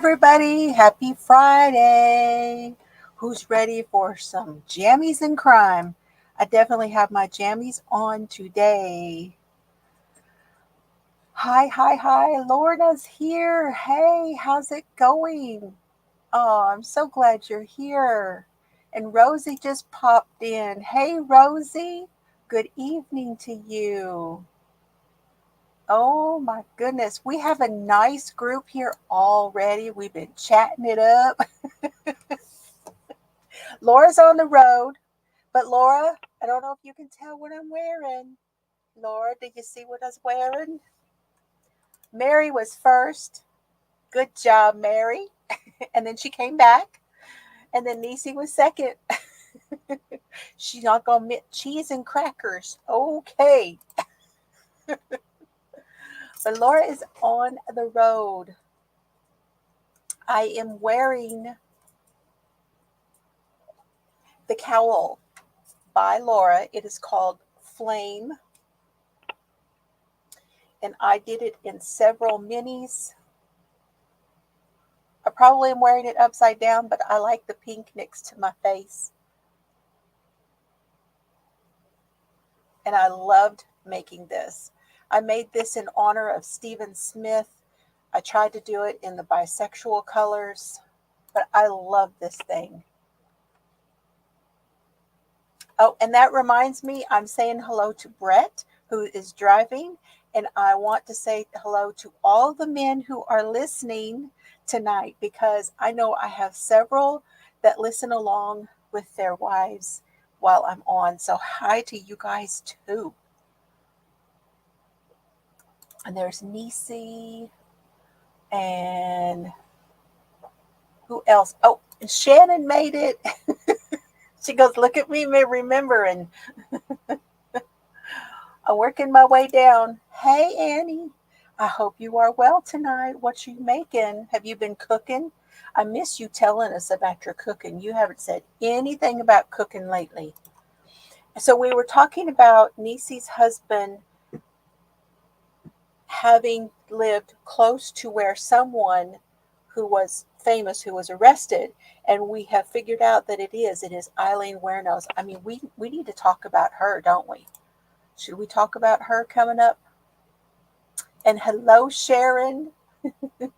everybody. Happy Friday. Who's ready for some jammies and crime? I definitely have my jammies on today. Hi. Lorna's here. Hey, how's it going? Oh, I'm so glad you're here. And Rosie just popped in. Hey, Rosie. Good evening to you. Oh my goodness. We have a nice group here already. We've been chatting it up. Laura's on the road, but Laura, I don't know if you can tell what I'm wearing. Laura, did you see what I was wearing? Mary was first. Good job, Mary. And then she came back. And then Niecy was second. She's not going to admit cheese and crackers. Okay. But Laura is on the road. I am wearing the cowl by Laura. It is called Flame. And I did it in several minis. I probably am wearing it upside down, but I like the pink next to my face. And I loved making this. I made this in honor of Stephen Smith. I tried to do it in the bisexual colors, but I love this thing. Oh, and that reminds me, I'm saying hello to Brett, who is driving, and I want to say hello to all the men who are listening tonight, because I know I have several that listen along with their wives while I'm on. So hi to you guys too. And there's Niecy and who else? Oh, and Shannon made it. She goes, look at me remembering. I'm working my way down. Hey, Annie. I hope you are well tonight. What you making? Have you been cooking? I miss you telling us about your cooking. You haven't said anything about cooking lately. So we were talking about Niecy's husband having lived close to where someone who was famous, who was arrested, and we have figured out that it is Eileen Wernos. I mean, we need to talk about her, don't we? Should we talk about her coming up? And hello, Sharon. I'm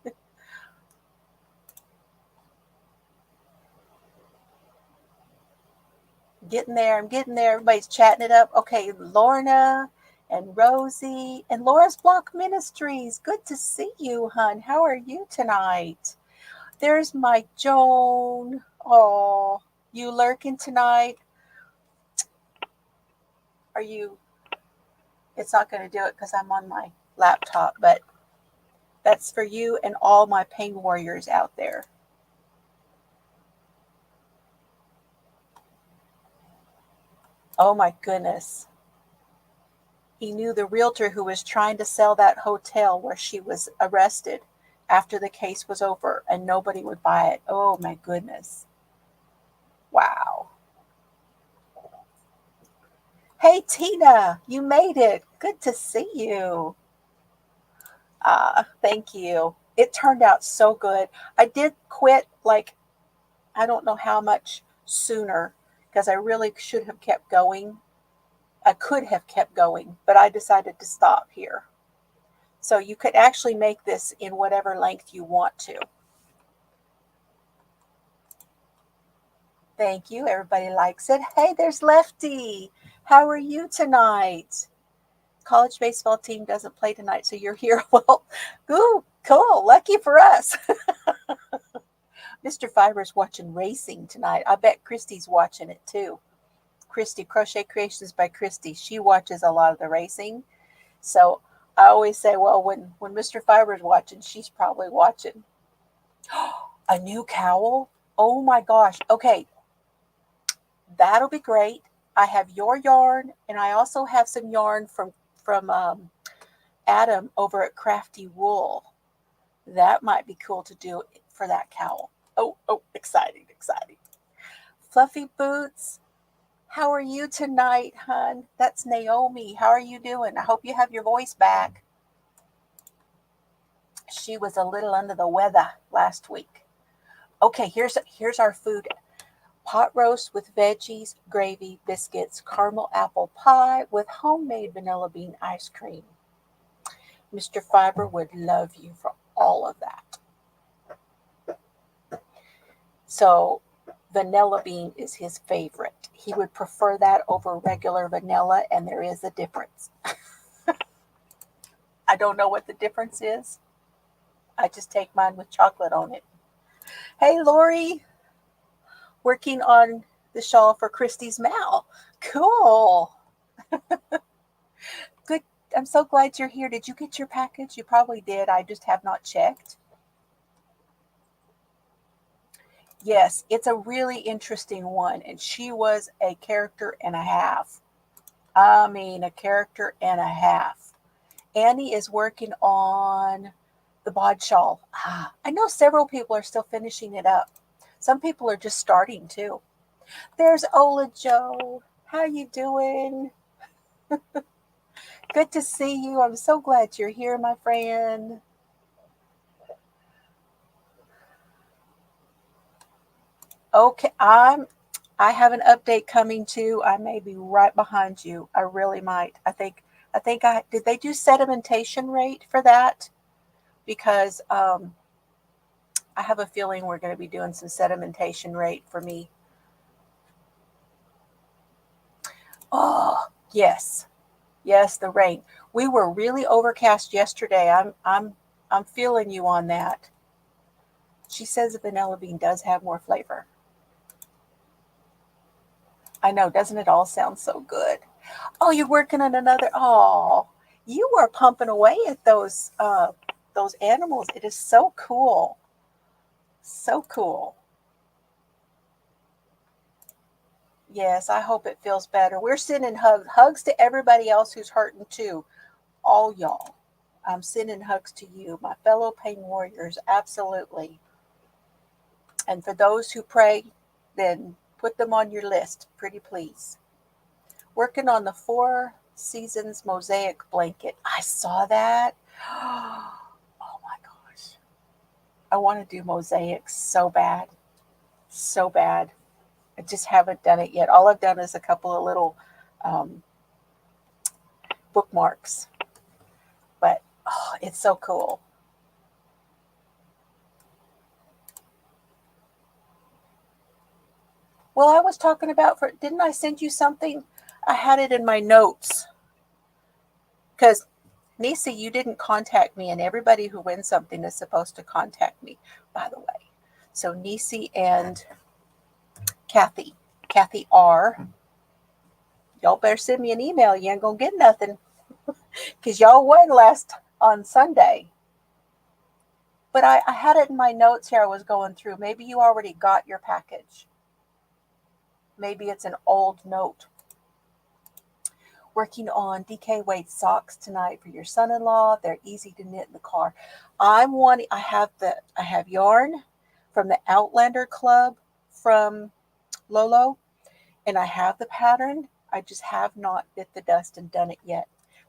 getting there. Everybody's chatting it up. Okay, Lorna and Rosie and Laura's Block Ministries. Good to see you, hun. How are you tonight? There's my Joan. Oh, you lurking tonight? Are you? It's not going to do it because I'm on my laptop, but that's for you and all my pain warriors out there. Oh my goodness. He knew the realtor who was trying to sell that hotel where she was arrested after the case was over, and nobody would buy it. Oh my goodness. Wow. Hey, Tina, you made it. Good to see you. Thank you. It turned out so good. I did quit, like, I don't know how much sooner, because I really should have kept going. I could have kept going, but I decided to stop here. So you could actually make this in whatever length you want to. Thank you. Everybody likes it. Hey, there's Lefty. How are you tonight? College baseball team doesn't play tonight, so you're here. Well, ooh, cool. Lucky for us. Mr. Fiber's watching racing tonight. I bet Christy's watching it too. Christy, Crochet Creations by Christy. She watches a lot of the racing. So I always say, well, when Mr. Fiber's watching, she's probably watching. A new cowl? Oh my gosh. Okay. That'll be great. I have your yarn, and I also have some yarn from Adam over at Crafty Wool. That might be cool to do for that cowl. Oh, exciting. Fluffy Boots. How are you tonight, hun? That's Naomi. How are you doing? I hope you have your voice back. She was a little under the weather last week. Okay, here's our food. Pot roast with veggies, gravy, biscuits, caramel apple pie with homemade vanilla bean ice cream. Mr. Fiber would love you for all of that. So vanilla bean is his favorite. He would prefer that over regular vanilla, and there is a difference. I don't know what the difference is. I just take mine with chocolate on it. Hey, Lori, working on the shawl for Christy's Mal. Cool. Good. I'm so glad you're here. Did you get your package? You probably did. I just have not checked. Yes, it's a really interesting one, and she was a character and a half. I mean, a character and a half. Annie is working on the bod shawl. I know several people are still finishing it up. Some people are just starting too. There's Ola Joe. How you doing? Good to see you. I'm so glad you're here, my friend. Okay, I have an update coming too. I may be right behind you. I really might. I think did they do sedimentation rate for that? Because I have a feeling we're going to be doing some sedimentation rate for me. Oh, yes. Yes, the rain. We were really overcast yesterday. I'm feeling you on that. She says the vanilla bean does have more flavor. I know, doesn't it all sound so good? Oh, you're working on another. Oh, you are pumping away at those animals. It is so cool. So cool. Yes, I hope it feels better. We're sending hugs to everybody else who's hurting too. All y'all. I'm sending hugs to you, my fellow pain warriors. Absolutely. And for those who pray, then put them on your list, pretty please. Working on the 4 Seasons mosaic blanket. I saw that. Oh my gosh. I want to do mosaics so bad. So bad. I just haven't done it yet. All I've done is a couple of little bookmarks. But it's so cool. Well, I was talking about, didn't I send you something? I had it in my notes. Because, Nisa, you didn't contact me, and everybody who wins something is supposed to contact me, by the way. So, Nisi and Kathi R, y'all better send me an email. You ain't going to get nothing. Because y'all won on Sunday. But I had it in my notes here I was going through. Maybe you already got your package. Maybe it's an old note. Working on DK weight socks tonight for your son-in-law. They're easy to knit in the car. I have yarn from the Outlander Club from Lolo, and I have the pattern. I just have not bit the dust and done it yet.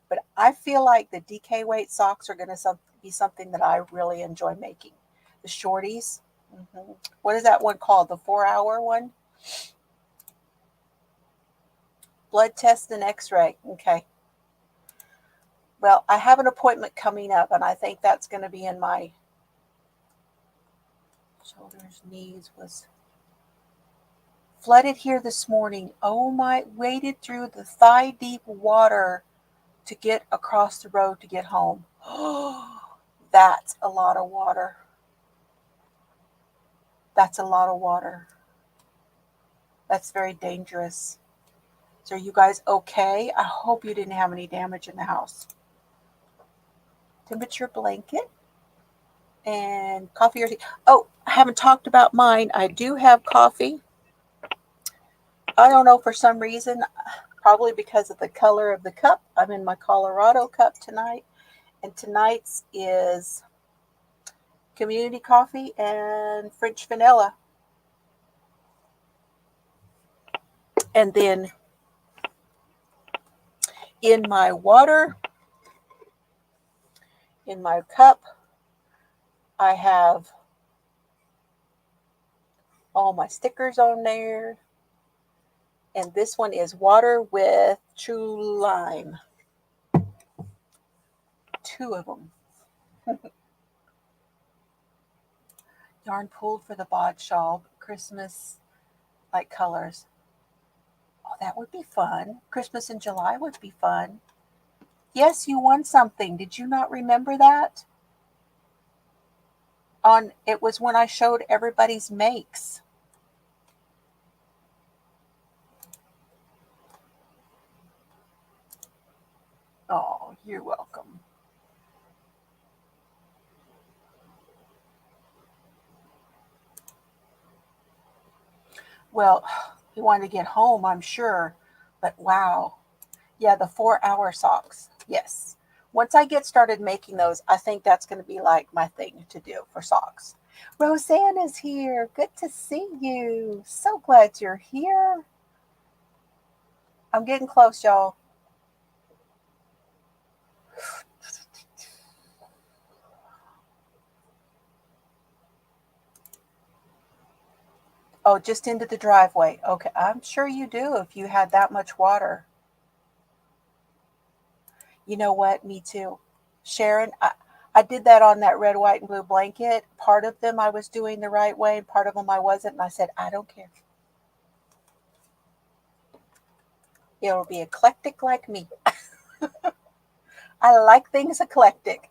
But I feel like the DK weight socks are going to be something that I really enjoy making. The shorties. Mm-hmm. What is that one called? The 4-hour one? Blood test and x-ray. Okay. Well, I have an appointment coming up, and I think that's going to be in my shoulders, knees was flooded here this morning. Oh my, waded through the thigh-deep water to get across the road to get home. Oh, that's a lot of water. That's a lot of water. That's very dangerous. So are you guys okay? I hope you didn't have any damage in the house. Temperature blanket and coffee or tea. Oh, I haven't talked about mine. I do have coffee. I don't know, for some reason, probably because of the color of the cup. I'm in my Colorado cup tonight. And tonight's is community coffee and French vanilla. And then in my water, in my cup, I have all my stickers on there. And this one is water with true lime. 2 of them. Yarn pulled for the bod shawl. Christmas like colors. Oh, that would be fun. Christmas in July would be fun. Yes, you won something. Did you not remember that? It was when I showed everybody's makes. Oh, you're welcome. Well, he wanted to get home, I'm sure. But wow. Yeah, the 4-hour socks. Yes. Once I get started making those, I think that's going to be like my thing to do for socks. Roseann is here. Good to see you. So glad you're here. I'm getting close, y'all. Oh, just into the driveway. Okay, I'm sure you do if you had that much water. You know what? Me too. Sharon, I did that on that red, white, and blue blanket. Part of them I was doing the right way, and part of them I wasn't. And I said, I don't care. It'll be eclectic like me. I like things eclectic.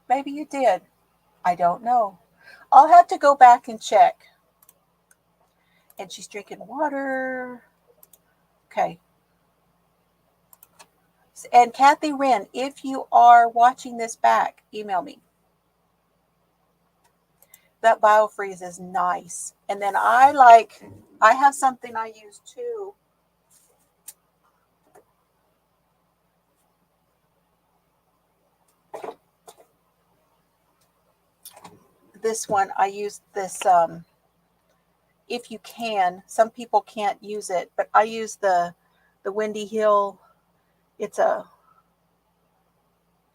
Maybe you did. I don't know. I'll have to go back and check. And she's drinking water. Okay. And Kathy Wren, if you are watching this back, email me. That biofreeze is nice. And then I have something I use too. This one, I use this, if you can, some people can't use it, but I use the Windy Hill. It's a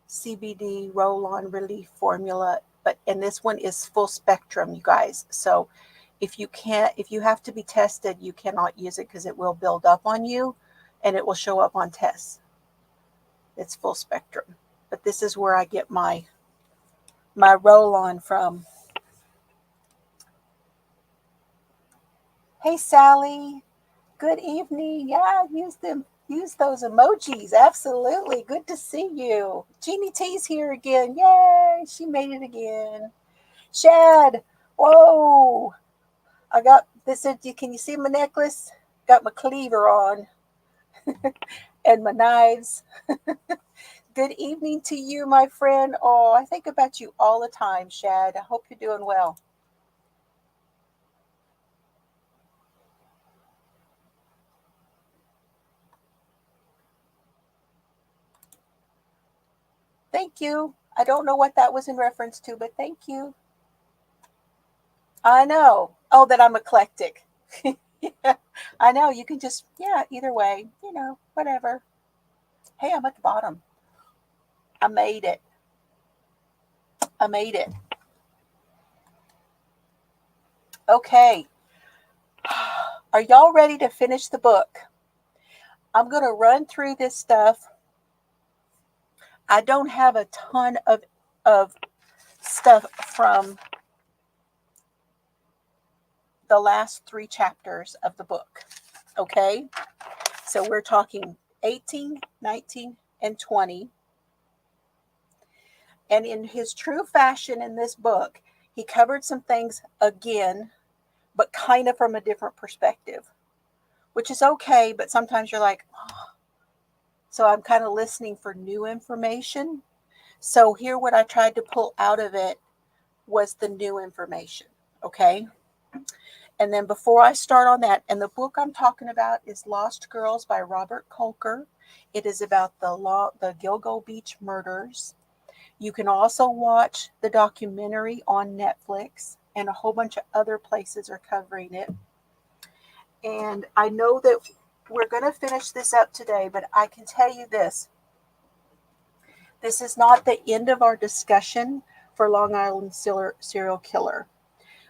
CBD roll-on relief formula, and this one is full spectrum, you guys. So if you have to be tested, you cannot use it because it will build up on you and it will show up on tests. It's full spectrum. But this is where I get my roll-on from. Hey, Sally. Good evening. Yeah, use those emojis. Absolutely. Good to see you. Jeannie T's here again. Yay. She made it again. Shad. Whoa. I got this. Can you see my necklace? Got my cleaver on and my knives. Good evening to you, my friend. Oh, I think about you all the time, Shad. I hope you're doing well. Thank you. I don't know what that was in reference to, but thank you. I know. Oh, that I'm eclectic. Yeah, I know. You can just, either way, whatever. Hey, I'm at the bottom. I made it. Okay. Are y'all ready to finish the book? I'm going to run through this stuff. I don't have a ton of stuff from the last 3 chapters of the book. Okay? So we're talking 18, 19, and 20. And in his true fashion in this book, he covered some things again, but kind of from a different perspective, which is okay. But sometimes you're like, oh. So I'm kind of listening for new information. So here, what I tried to pull out of it was the new information. Okay. And then before I start on that, and the book I'm talking about is Lost Girls by Robert Kolker. It is about the Gilgo Beach murders. You can also watch the documentary on Netflix, and a whole bunch of other places are covering it. And I know that we're going to finish this up today, but I can tell you this. This is not the end of our discussion for Long Island serial killer.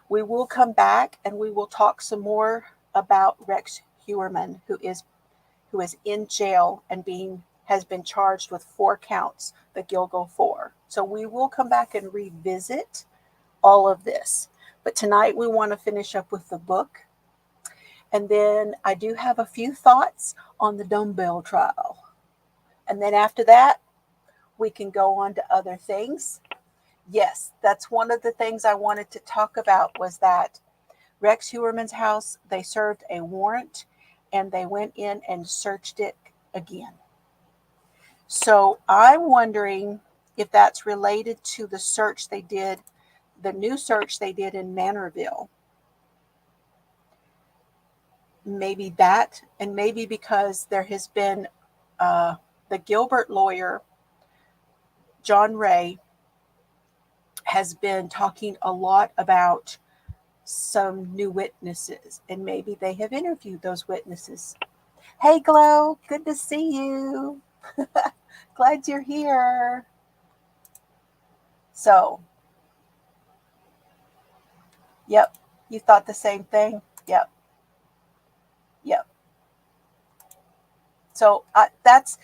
We will come back and we will talk some more about Rex Heuermann, who is in jail and has been charged with 4 counts, the Gilgo 4. So we will come back and revisit all of this. But tonight we want to finish up with the book. And then I do have a few thoughts on the dumbbell trial. And then after that, we can go on to other things. Yes, that's one of the things I wanted to talk about, was that Rex Heuermann's house, they served a warrant and they went in and searched it again. So I'm wondering if that's related to the search they did, the new search they did in Manorville. Maybe that, and maybe because there has been the Gilbert lawyer, John Ray, has been talking a lot about some new witnesses, and maybe they have interviewed those witnesses. Hey, Glow, good to see you. Glad you're here. So, yep, you thought the same thing? Yep. So that's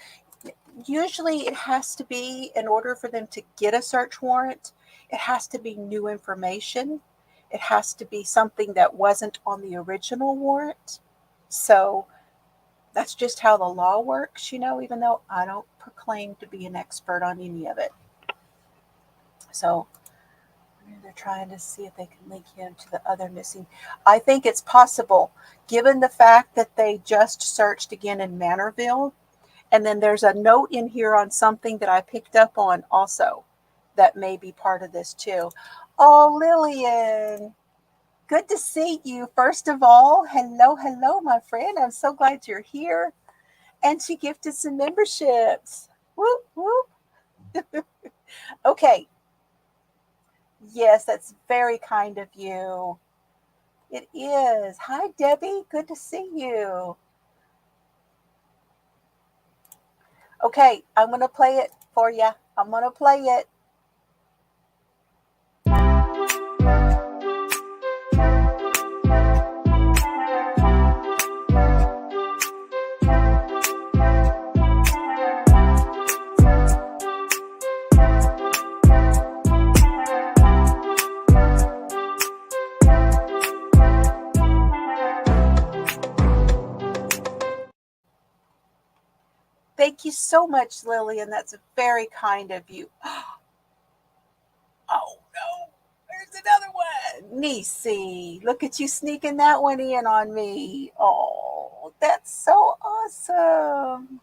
usually, it has to be, in order for them to get a search warrant, it has to be new information. It has to be something that wasn't on the original warrant. So that's just how the law works, even though I don't proclaim to be an expert on any of it. So they're trying to see if they can link him to the other missing. I think it's possible, given the fact that they just searched again in Manorville. And then there's a note in here on something that I picked up on also that may be part of this too. Oh, Lillian, good to see you. First of all, hello, my friend. I'm so glad you're here. And she gifted some memberships. Whoop, whoop. Okay. Yes, that's very kind of you. It is. Hi, Debbie. Good to see you. Okay, I'm going to play it for you. I'm going to play it. Thank you so much, Lillian. That's very kind of you. Oh, no. There's another one. Niecy, look at you sneaking that one in on me. Oh, that's so awesome.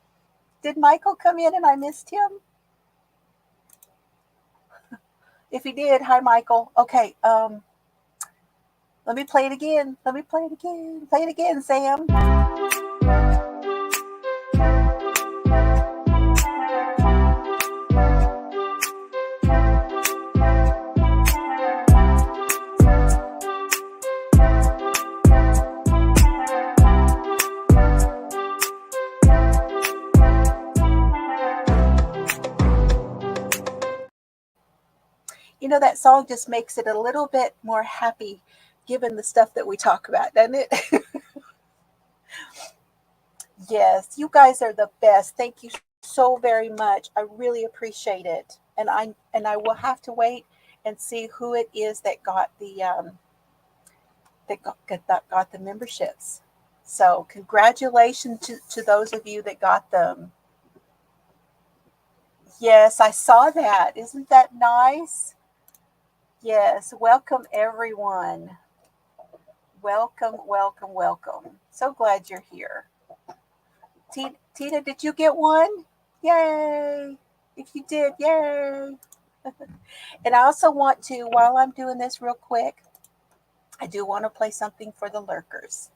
Did Michael come in and I missed him? If he did, hi, Michael. Okay, let me play it again. Play it again, Sam. That song just makes it a little bit more happy given the stuff that we talk about, doesn't it? Yes, you guys are the best. Thank you so very much. I really appreciate it. And I will have to wait and see who it is that got the got the memberships. So congratulations to those of you that got them. Yes, I saw that. Isn't that nice? Yes, welcome everyone. Welcome. So glad you're here. Tina, did you get one? Yay. If you did, yay. And I also want to, while I'm doing this real quick, I do want to play something for the lurkers.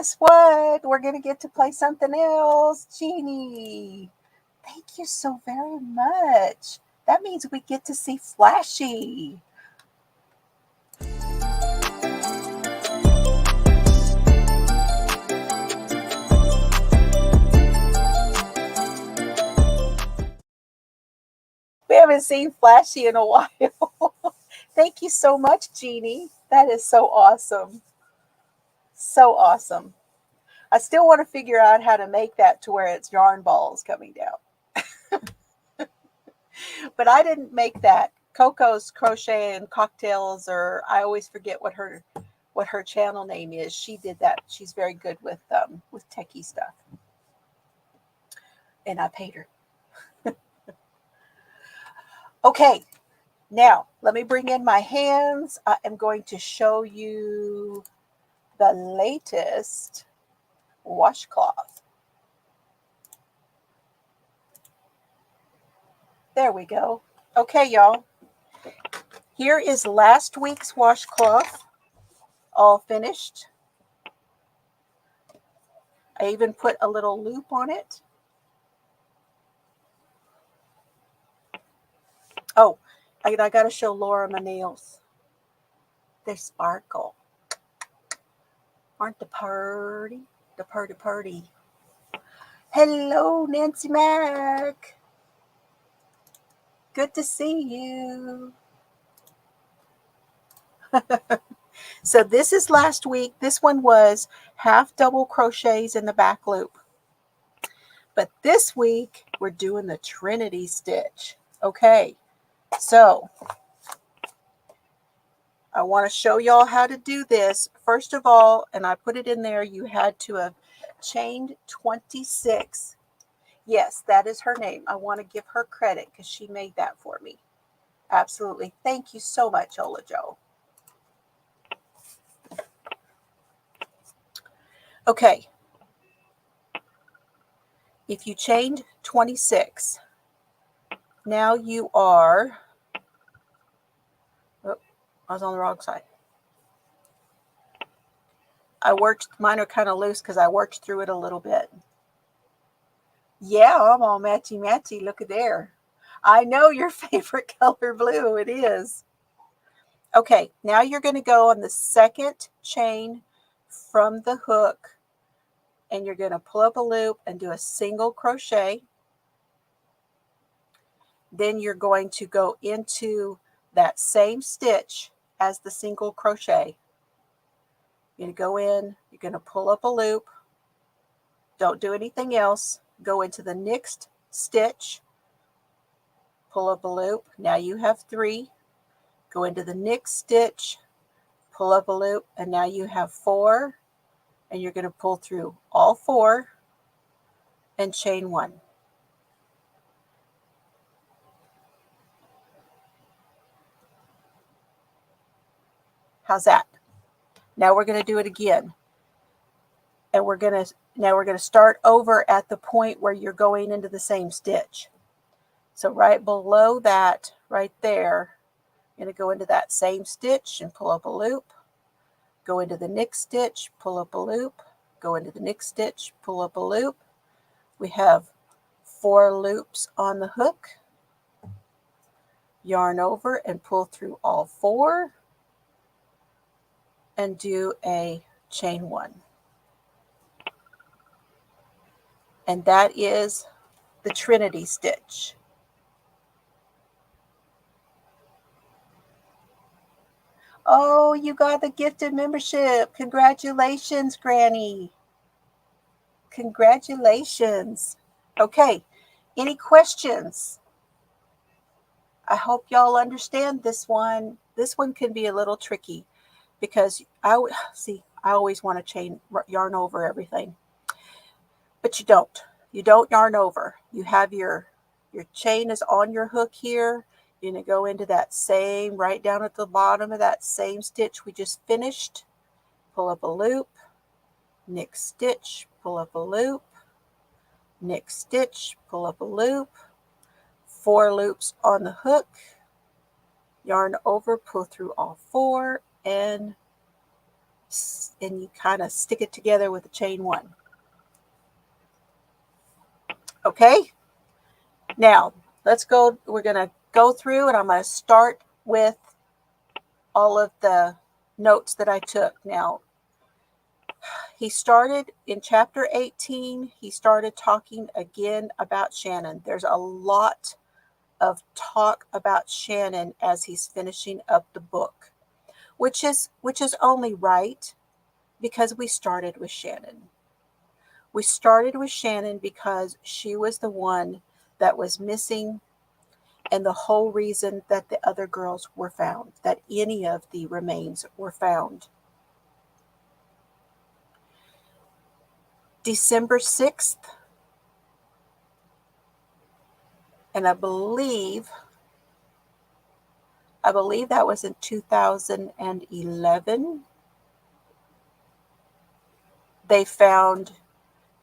guess what? We're going to get to play something else. Jeannie, thank you so very much. That means we get to see Flashy. We haven't seen Flashy in a while. Thank you so much, Jeannie. That is so awesome. So awesome. I still want to figure out how to make that to where it's yarn balls coming down. But I didn't make that. Coco's Crochet and Cocktails, or I always forget what her channel name is. She did that. She's very good with techie stuff. And I paid her. Okay, now let me bring in my hands. I am going to show you the latest washcloth. There we go. Okay, y'all. Here is last week's washcloth, all finished. I even put a little loop on it. Oh, I got to show Laura my nails. They sparkle. Aren't they pretty? The pretty. Hello, Nancy Mac. Good to see you. So this is last week. This one was half double crochets in the back loop. But this week, we're doing the Trinity stitch. Okay, so I want to show y'all how to do this. First of all, and I put it in there, you had to have chained 26. Yes, that is her name. I want to give her credit because she made that for me. Absolutely. Thank you so much, Ola Jo. Okay. If you chained 26, now you are, oh, I was on the wrong side. Mine are kind of loose because I worked through it a little bit. Yeah, I'm all matchy. Look at there. I know your favorite color blue. It is. Okay, now you're going to go on the second chain from the hook, and you're going to pull up a loop and do a single crochet. Then you're going to go into that same stitch as the single crochet. You're going to go in, you're going to pull up a loop. Don't do anything else. Go into the next stitch, pull up a loop. Now you have 3. Go into the next stitch, pull up a loop, and now you have 4. And you're going to pull through all 4 and chain 1. How's that? Now we're going to do it again. And we're going to start over at the point where you're going into the same stitch. So right below that, right there, you're going to go into that same stitch and pull up a loop. Go into the next stitch, pull up a loop. Go into the next stitch, pull up a loop. We have 4 loops on the hook. Yarn over and pull through all 4. And do a chain 1. And that is the Trinity stitch. Oh, you got the gifted membership. Congratulations, Granny. Congratulations. Okay, any questions? I hope y'all understand this one. This one can be a little tricky because I always want to chain yarn over everything. But you don't. You don't yarn over. You have your chain is on your hook here. You're going to go into that same, right down at the bottom of that same stitch we just finished. Pull up a loop. Next stitch, pull up a loop. Next stitch, pull up a loop. 4 loops on the hook. Yarn over, pull through all 4, and and you kind of stick it together with the chain 1. Okay, now let's go. We're going to go through, and I'm going to start with all of the notes that I took. Now, he started in chapter 18, he started talking again about Shannon. There's a lot of talk about Shannon as he's finishing up the book, which is only right, because we started with Shannon. We started with Shannon because she was the one that was missing, and the whole reason that the other girls were found, that any of the remains were found. December 6th, and I believe that was in 2011. They found,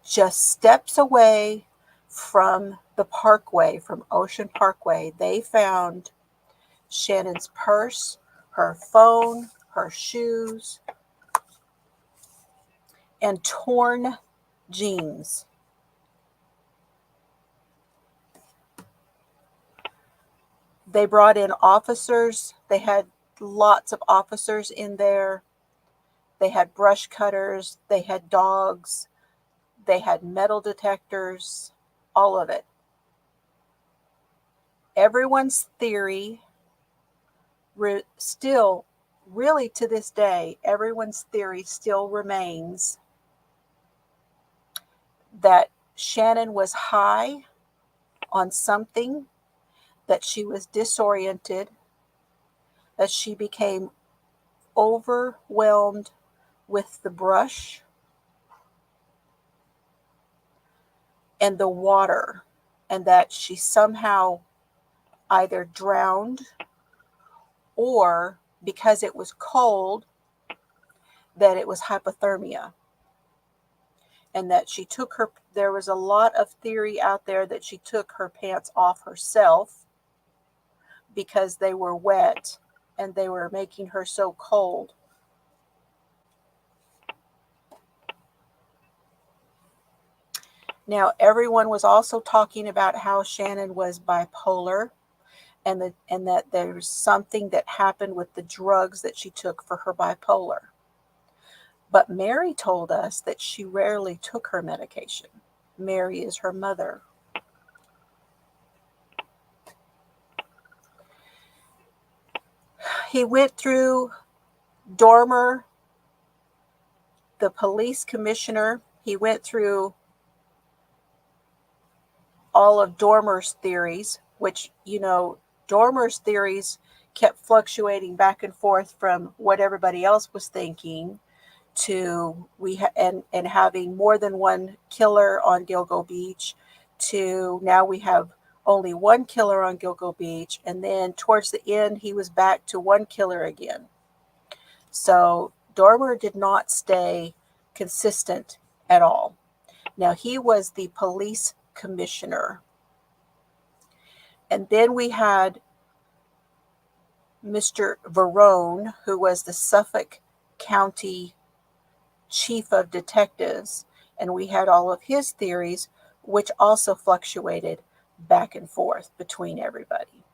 just steps away from the parkway, from Ocean Parkway, they found Shannon's purse, her phone, her shoes, and torn jeans. They brought in officers. They had lots of officers in there. They had brush cutters. They had dogs. They had metal detectors, all of it. Everyone's theory, still, really to this day, everyone's theory still remains that Shannon was high on something, that she was disoriented, that she became overwhelmed with the brush and the water, and that she somehow either drowned, or because it was cold, that it was hypothermia. And that she took there was a lot of theory out there that she took her pants off herself because they were wet and they were making her so cold. Now, everyone was also talking about how Shannon was bipolar, and that there's something that happened with the drugs that she took for her bipolar. But Mary told us that she rarely took her medication. Mary is her mother. He went through Dormer, the police commissioner. He went through all of Dormer's theories, which, Dormer's theories kept fluctuating back and forth from what everybody else was thinking to and having more than one killer on Gilgo Beach, to now we have only one killer on Gilgo Beach, and then towards the end he was back to one killer again. So Dormer did not stay consistent at all. Now, he was the police commissioner. And then we had Mr. Verone, who was the Suffolk County chief of detectives, and we had all of his theories, which also fluctuated back and forth between everybody.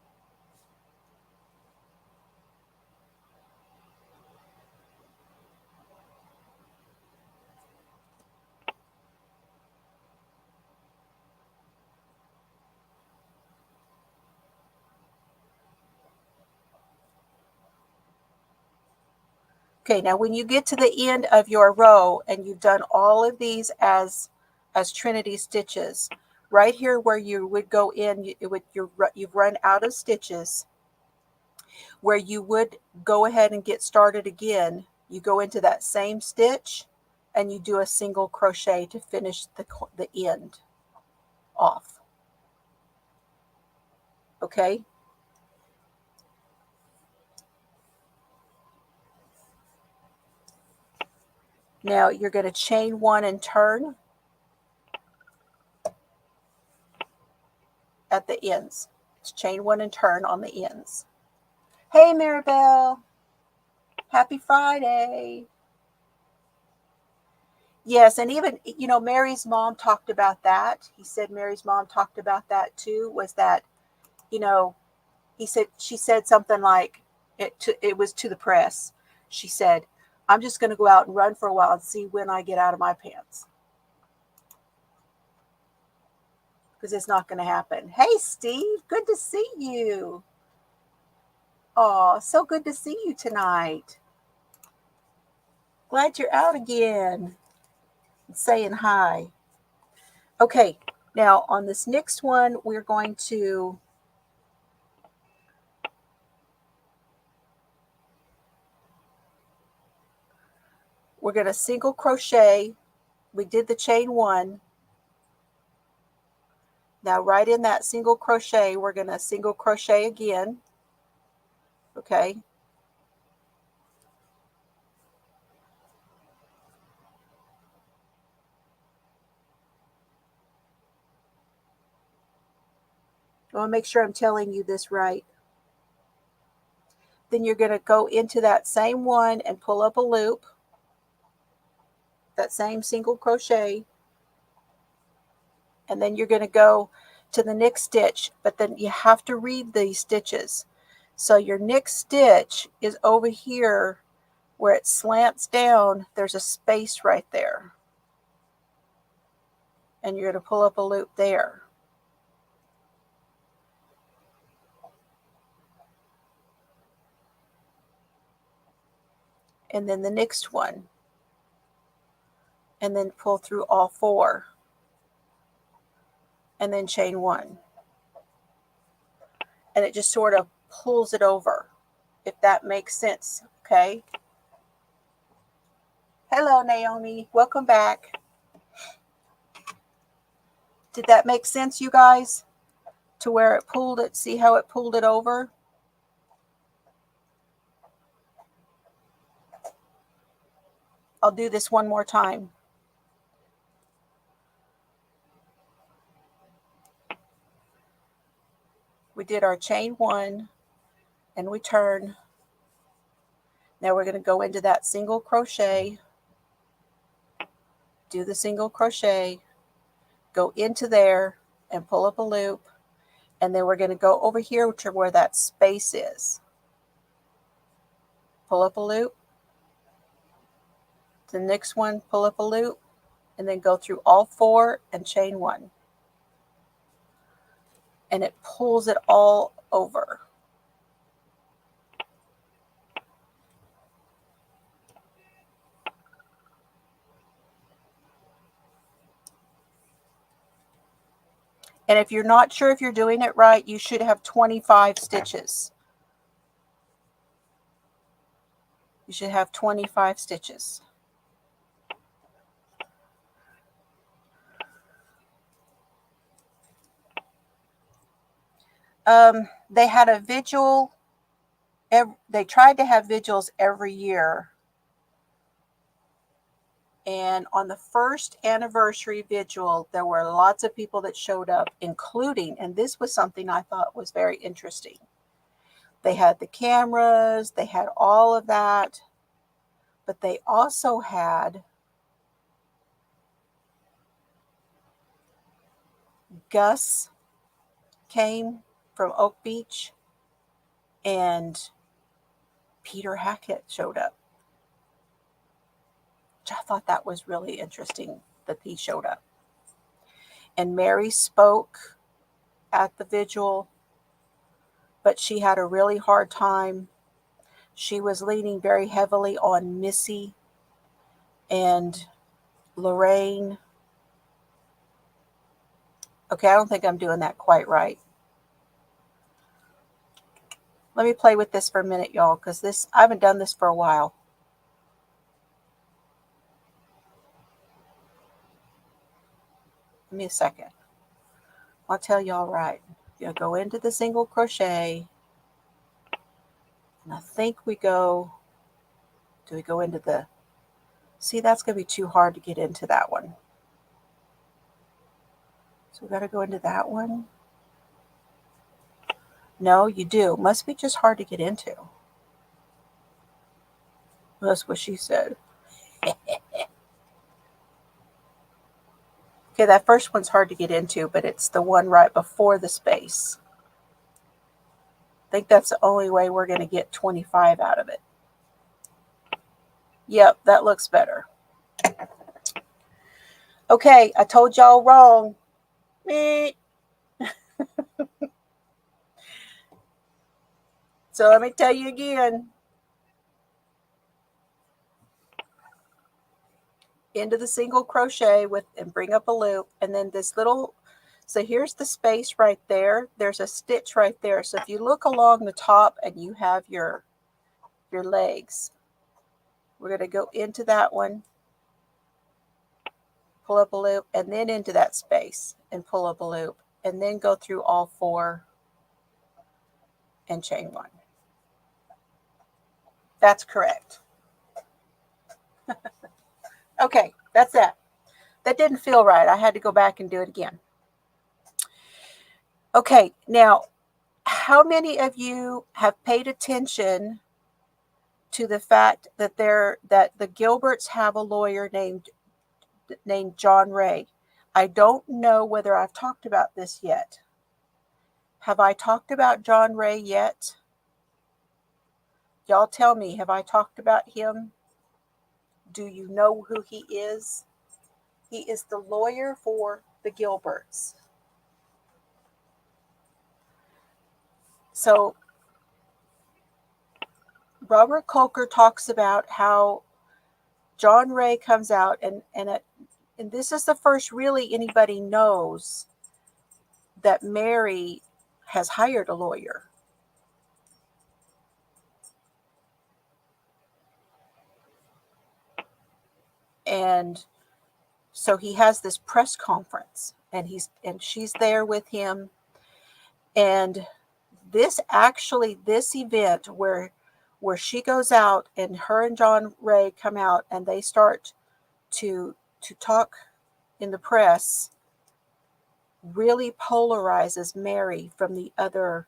Okay, now when you get to the end of your row and you've done all of these as Trinity stitches, right here where you would go in, you've run out of stitches, where you would go ahead and get started again, you go into that same stitch and you do a single crochet to finish the end off. Okay? Now you're going to chain one and turn at the ends. It's chain one and turn on the ends. Hey, Maribel. Happy Friday. Yes, and even, Mary's mom talked about that. He said Mary's mom talked about that too, was that, she said something like, it was to the press. She said, I'm just going to go out and run for a while and see when I get out of my pants. Because it's not going to happen. Hey, Steve, good to see you. Oh, so good to see you tonight. Glad you're out again. Saying hi. Okay, now on this next one, we're going to single crochet. We did the chain 1. Now right in that single crochet, we're going to single crochet again. Okay. I want to make sure I'm telling you this right. Then you're going to go into that same one and pull up a loop. That same single crochet. And then you're going to go to the next stitch, but then you have to read these stitches. So your next stitch is over here where it slants down. There's a space right there. And you're going to pull up a loop there. And then the next one. And then pull through all 4. And then chain 1. And it just sort of pulls it over, if that makes sense. Okay. Hello, Naomi. Welcome back. Did that make sense, you guys? To where it pulled it, see how it pulled it over? I'll do this one more time. We did our chain 1 and we turn. Now we're going to go into that single crochet, do the single crochet, go into there and pull up a loop. And then we're going to go over here to where that space is. Pull up a loop. The next one, pull up a loop, and then go through all 4 and chain 1. And it pulls it all over. And if you're not sure if you're doing it right, you should have 25 stitches. You should have 25 stitches. They had a vigil. They tried to have vigils every year. And on the first anniversary vigil, there were lots of people that showed up, including, and this was something I thought was very interesting. They had the cameras, they had all of that, but they also had Gus came from Oak Beach, and Peter Hackett showed up. Which I thought that was really interesting that he showed up. And Mary spoke at the vigil, but she had a really hard time. She was leaning very heavily on Missy and Lorraine. Okay, I don't think I'm doing that quite right. Let me play with this for a minute, y'all, because I haven't done this for a while. Give me a second. I'll tell y'all right. You'll go into the single crochet. And I think do we go into the, see, that's going to be too hard to get into that one. So we got to go into that one. No, you do. Must be just hard to get into. That's what she said. Okay, that first one's hard to get into, but it's the one right before the space. I think that's the only way we're going to get 25 out of it. Yep, that looks better. Okay, I told y'all wrong. So let me tell you again. Into the single crochet and bring up a loop, and then this little, so here's the space right there. There's a stitch right there. So if you look along the top and you have your legs, we're going to go into that one, pull up a loop, and then into that space and pull up a loop, and then go through all 4 and chain 1. That's correct. Okay, that's that. That didn't feel right. I had to go back and do it again. Okay, now, how many of you have paid attention to the fact that the Gilberts have a lawyer named John Ray? I don't know whether I've talked about this yet. Have I talked about John Ray yet? Y'all tell me, have I talked about him? Do you know who he is? He is the lawyer for the Gilberts. So Robert Colker talks about how John Ray comes out, and this is the first really anybody knows that Mary has hired a lawyer. And so he has this press conference, and she's there with him. And this event where she goes out and her and John Ray come out and they start to talk in the press really polarizes Mary from the other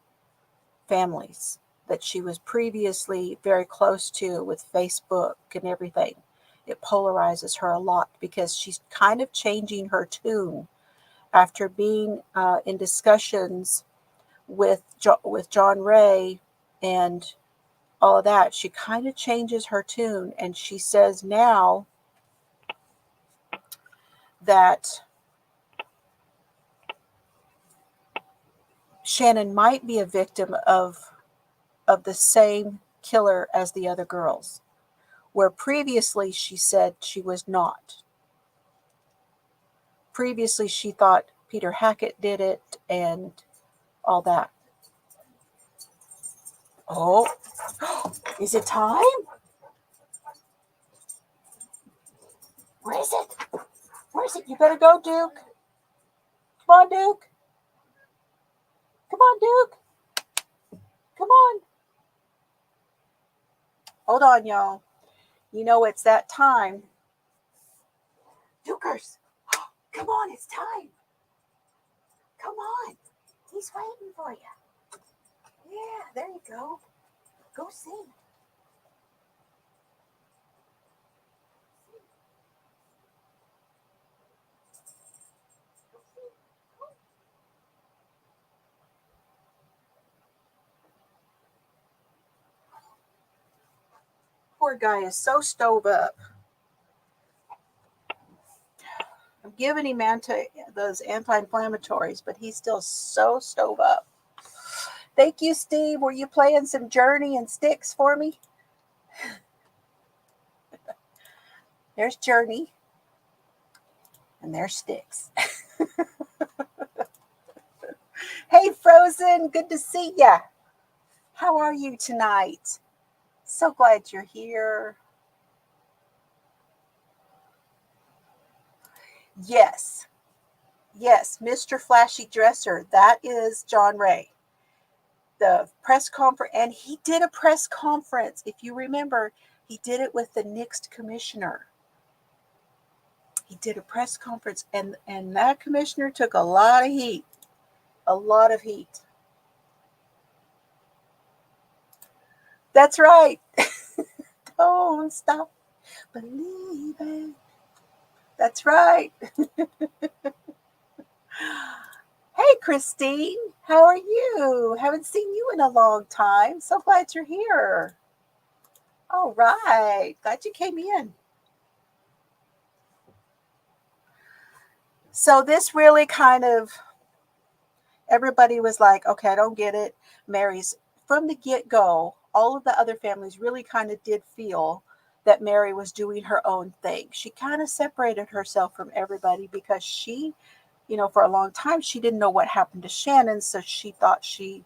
families that she was previously very close to with Facebook and everything. It polarizes her a lot because she's kind of changing her tune after being in discussions with John Ray and all of that. She kind of changes her tune, and she says now that Shannon might be a victim of the same killer as the other girls, where previously she said she was not. Previously she thought Peter Hackett did it and all that. Oh, is it time? Where is it? Where is it? You better go, Duke. Come on, Duke. Come on, Duke. Come on. Hold on, y'all. You know it's that time. Dukers, come on, it's time. Come on. He's waiting for you. Yeah, there you go. Go sing. Poor guy is so stove up. I'm giving him those anti-inflammatories, but he's still so stove up. Thank you, Steve. Were you playing some Journey and Sticks for me? There's Journey. And there's Sticks. Hey, Frozen. Good to see ya. How are you tonight? So glad you're here. Yes, Mr. Flashy Dresser. That is John Ray. The press conference, and he did a press conference. If you remember, he did it with the next commissioner. He did a press conference, and that commissioner took a lot of heat. A lot of heat. That's right. Don't stop believing. That's right. Hey, Christine. How are you? Haven't seen you in a long time. So glad you're here. All right. Glad you came in. So this really kind of, everybody was like, okay, I don't get it. Mary's, from the get-go, all of the other families really kind of did feel that Mary was doing her own thing. She kind of separated herself from everybody because she, for a long time, she didn't know what happened to Shannon. So she thought she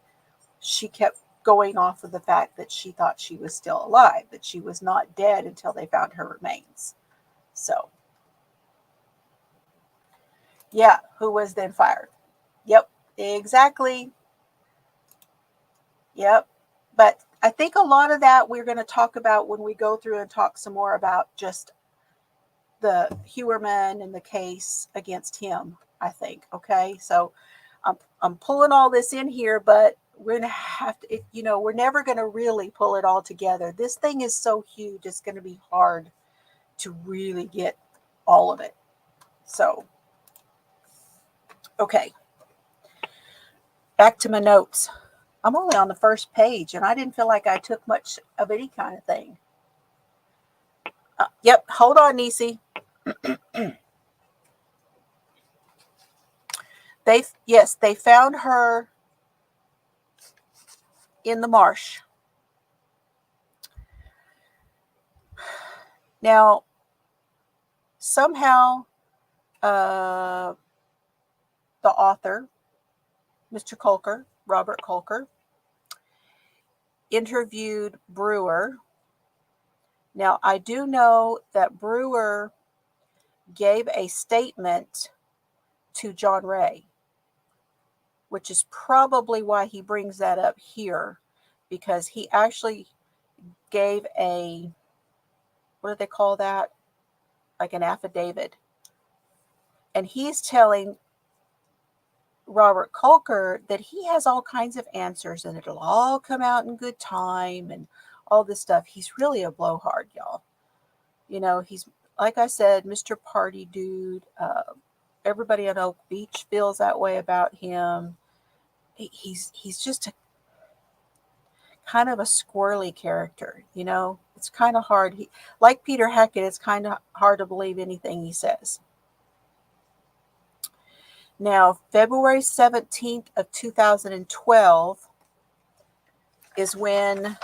kept going off of the fact that she thought she was still alive, that she was not dead until they found her remains. So, yeah, who was then fired. Yep, exactly. Yep. But I think a lot of that we're going to talk about when we go through and talk some more about just the Hewerman and the case against him, I think. Okay. So I'm pulling all this in here, but we're going to have to, we're never going to really pull it all together. This thing is so huge. It's going to be hard to really get all of it. So, okay. Back to my notes. I'm only on the first page, and I didn't feel like I took much of any kind of thing. Yep, hold on, Nisi. They found her in the marsh. Now, somehow, the author, Mr. Colker, Robert Colker, interviewed Brewer. Now, I do know that Brewer gave a statement to John Ray, which is probably why he brings that up here, because he actually gave a, what do they call that? Like an affidavit. And he's telling Robert Colker that he has all kinds of answers and it'll all come out in good time and all this stuff. He's really a blowhard, y'all. He's, like I said, Mr. Party Dude. Everybody on Oak Beach feels that way about him. He's just a kind of a squirrely character, It's kind of hard. Like Peter Hackett, it's kind of hard to believe anything he says. Now, February 17th of 2012 is when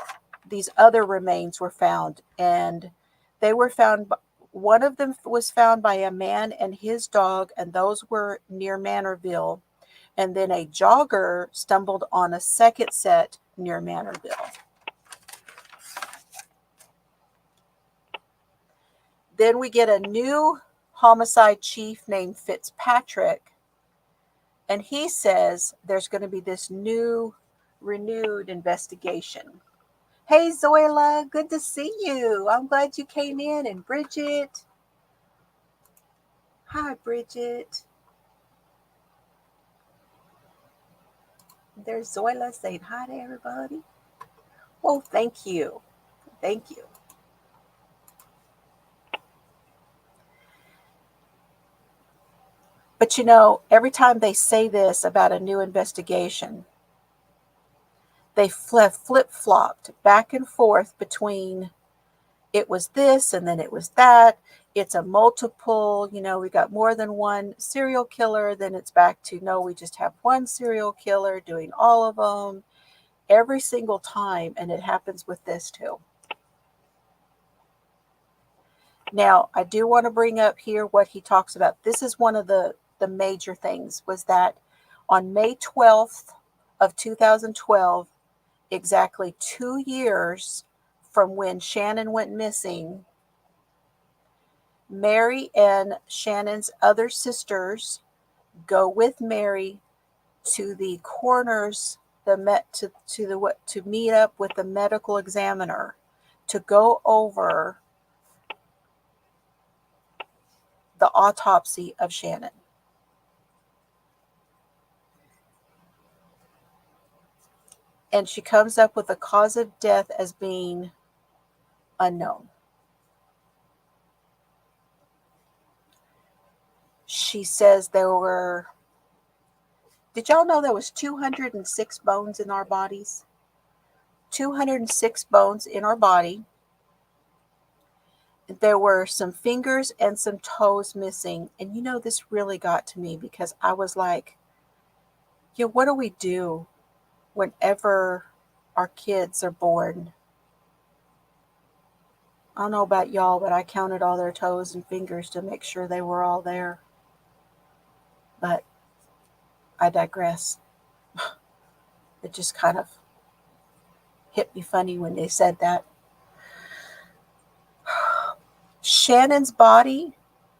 these other remains were found, and they were found. One of them was found by a man and his dog, and those were near Manorville. And then a jogger stumbled on a second set near Manorville. Then we get a new homicide chief named Fitzpatrick, and he says there's going to be this new, renewed investigation. Hey, Zoila, good to see you. I'm glad you came in. And Bridget. Hi, Bridget. There's Zoila saying hi to everybody. Oh, thank you. Thank you. But every time they say this about a new investigation, they flip-flopped back and forth between it was this and then it was that. It's a multiple, we got more than one serial killer. Then it's back to, no, we just have one serial killer doing all of them every single time. And it happens with this too. Now, I do want to bring up here what he talks about. This is one of the major things, was that on May 12th of 2012, exactly 2 years from when Shannon went missing, Mary and Shannon's other sisters go with Mary to the coroner's, to meet up with the medical examiner to go over the autopsy of Shannon. And she comes up with the cause of death as being unknown. She says there were Did y'all know there was 206 bones in our bodies? 206 bones in our body. There were some fingers and some toes missing. And you know, this really got to me because I was like, yeah, what do we do whenever our kids are born? I don't know about y'all, but I counted all their toes and fingers to make sure they were all there. But I digress. It just kind of hit me funny when they said that. Shannon's body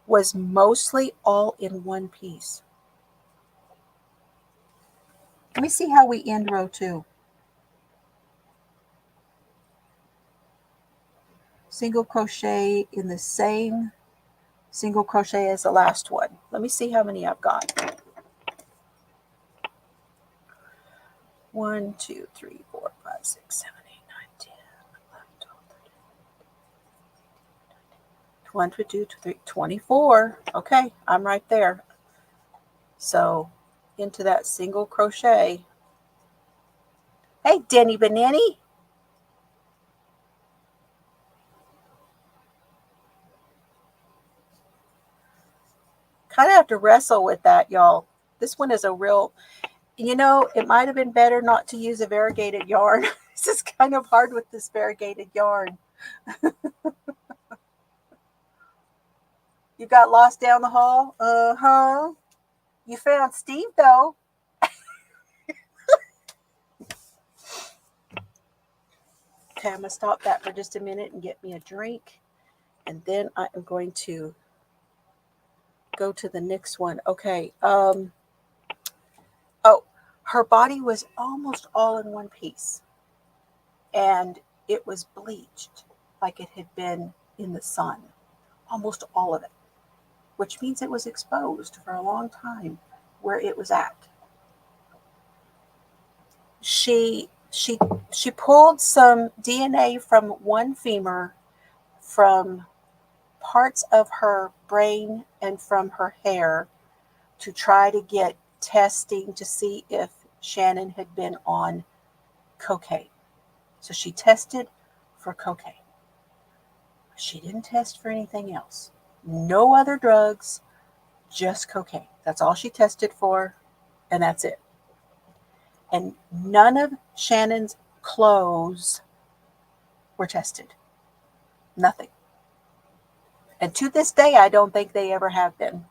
was mostly all in one piece. Let me see how we end row 2. Single crochet in the same single crochet as the last one. Let me see how many I've got. 1, 2, 3, 4, 5, 6, 7, 8, 9, 10, 11, 12, 13, 22, 23, 24. Okay, I'm right there. So into that single crochet. Hey, Denny Banani. Kind of have to wrestle with that, y'all. This one is a real, you know, it might have been better not to use a variegated yarn. This is kind of hard with this variegated yarn. You got lost down the hall? Uh-huh. You found Steve, though. Okay, I'm going to stop that for just a minute and get me a drink. And then I am going to go to the next one. Okay. Oh, her body was almost all in one piece. And it was bleached like it had been in the sun. Almost all of it. Which means it was exposed for a long time where it was at. She pulled some DNA from one femur, from parts of her brain and from her hair to try to get testing to see if Shannon had been on cocaine. So she tested for cocaine. She didn't test for anything else. No other drugs, just cocaine. That's all she tested for, and that's it. And none of Shannon's clothes were tested. Nothing. And to this day, I don't think they ever have been.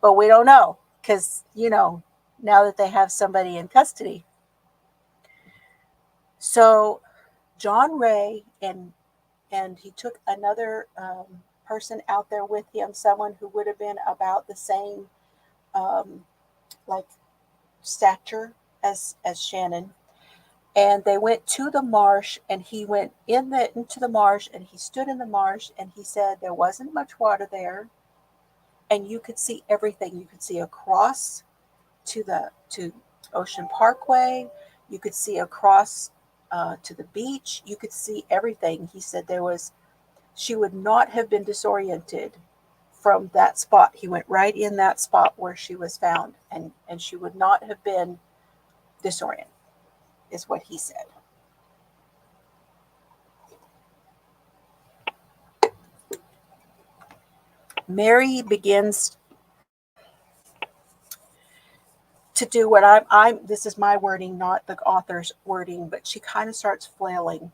But we don't know because, you know, now that they have somebody in custody. So John Ray, and he took another person out there with him, someone who would have been about the same like stature as Shannon. And they went to the marsh, and he went into the marsh, and he stood in the marsh, and he said there wasn't much water there, and you could see everything. You could see across to Ocean Parkway. You could see across to the beach. You could see everything. He said she would not have been disoriented from that spot. He went right in that spot where she was found, and she would not have been disoriented, is what he said. Mary begins to do what I'm this is my wording, not the author's wording, but she kind of starts flailing.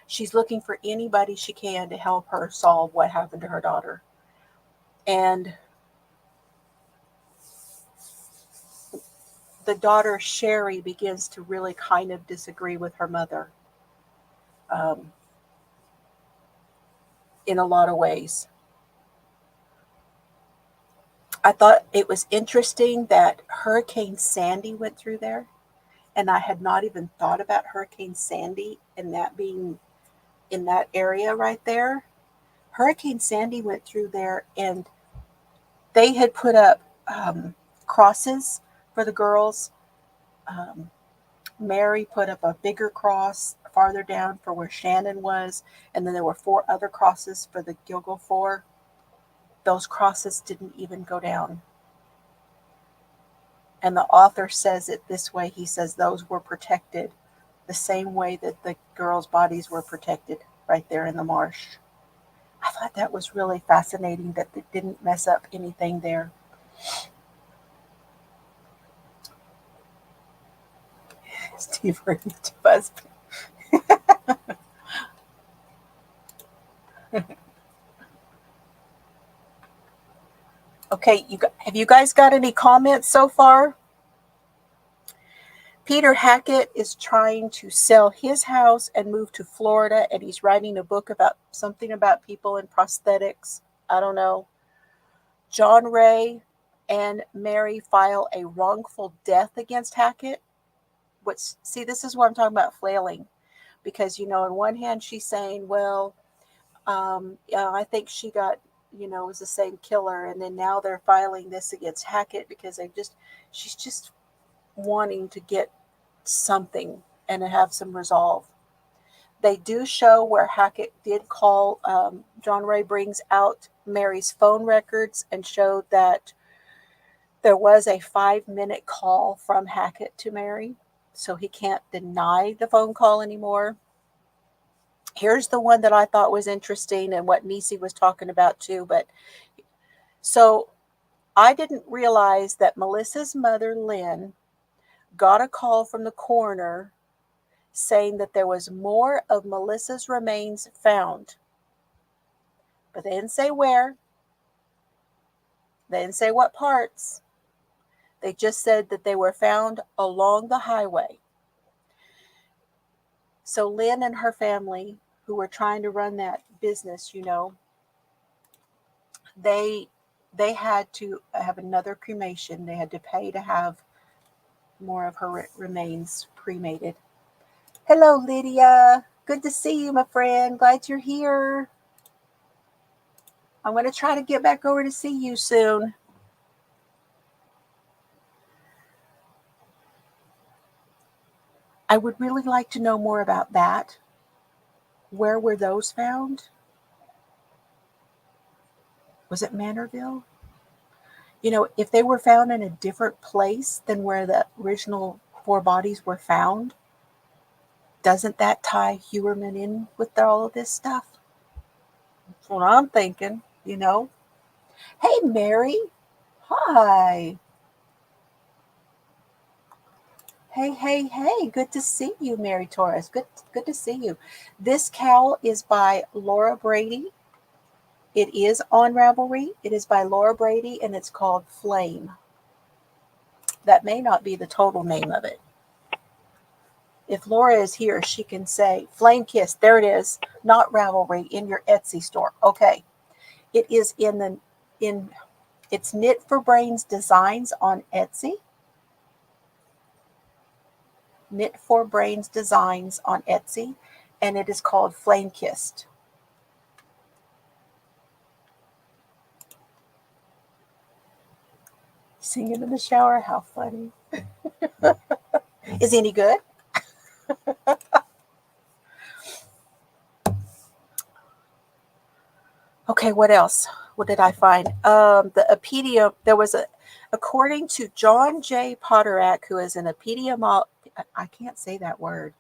She's looking for anybody she can to help her solve what happened to her daughter. And the daughter, Sherry, begins to really kind of disagree with her mother in a lot of ways. I thought it was interesting that Hurricane Sandy went through there, and I had not even thought about Hurricane Sandy and that being in that area right there. Hurricane Sandy went through there, and they had put up crosses for the girls. Mary put up a bigger cross farther down for where Shannon was, and then there were 4 other crosses for the Gilgo 4. Those crosses didn't even go down. And the author says it this way. He says those were protected the same way that the girls' bodies were protected right there in the marsh. I thought that was really fascinating that they didn't mess up anything there. Steve Harvey to Busby. Okay, have you guys got any comments so far? Peter Hackett is trying to sell his house and move to Florida, and he's writing a book about something about people in prosthetics. I don't know. John Ray and Mary file a wrongful death against Hackett. See, this is what I'm talking about, flailing. Because, on one hand, she's saying, well, I think she got, was the same killer. And then now they're filing this against Hackett because she's just wanting to get something and to have some resolve. They do show where Hackett did call. John Ray brings out Mary's phone records and showed that there was a 5-minute call from Hackett to Mary. So he can't deny the phone call anymore. Here's the one that I thought was interesting and what Nisi was talking about too. So I didn't realize that Melissa's mother, Lynn, got a call from the coroner saying that there was more of Melissa's remains found. But they didn't say where. They didn't say what parts. They just said that they were found along the highway. So Lynn and her family, who were trying to run that business, they had to have another cremation. They had to pay to have more of her remains cremated. Hello, Lydia. Good to see you, my friend. Glad you're here. I'm going to try to get back over to see you soon. I would really like to know more about that. Where were those found? Was it Manorville? If they were found in a different place than where the original 4 bodies were found, doesn't that tie Hewerman in with all of this stuff? That's what I'm thinking, Hey, Mary. Hi. Hey. Good to see you, Mary Torres. Good to see you. This cowl is by Laura Brady. It is on Ravelry. It is by Laura Brady, and it's called Flame. That may not be the total name of it. If Laura is here, she can say, Flame Kiss. There it is. Not Ravelry, in your Etsy store. Okay. It is it's Knit for Brains Designs on Etsy. Knit for Brains Designs on Etsy, and it is called Flame Kissed. Singing in the shower, how funny. Is any good? Okay, what else? What did I find? The Apedia, there was according to John J. Potterack, who is an I can't say that word.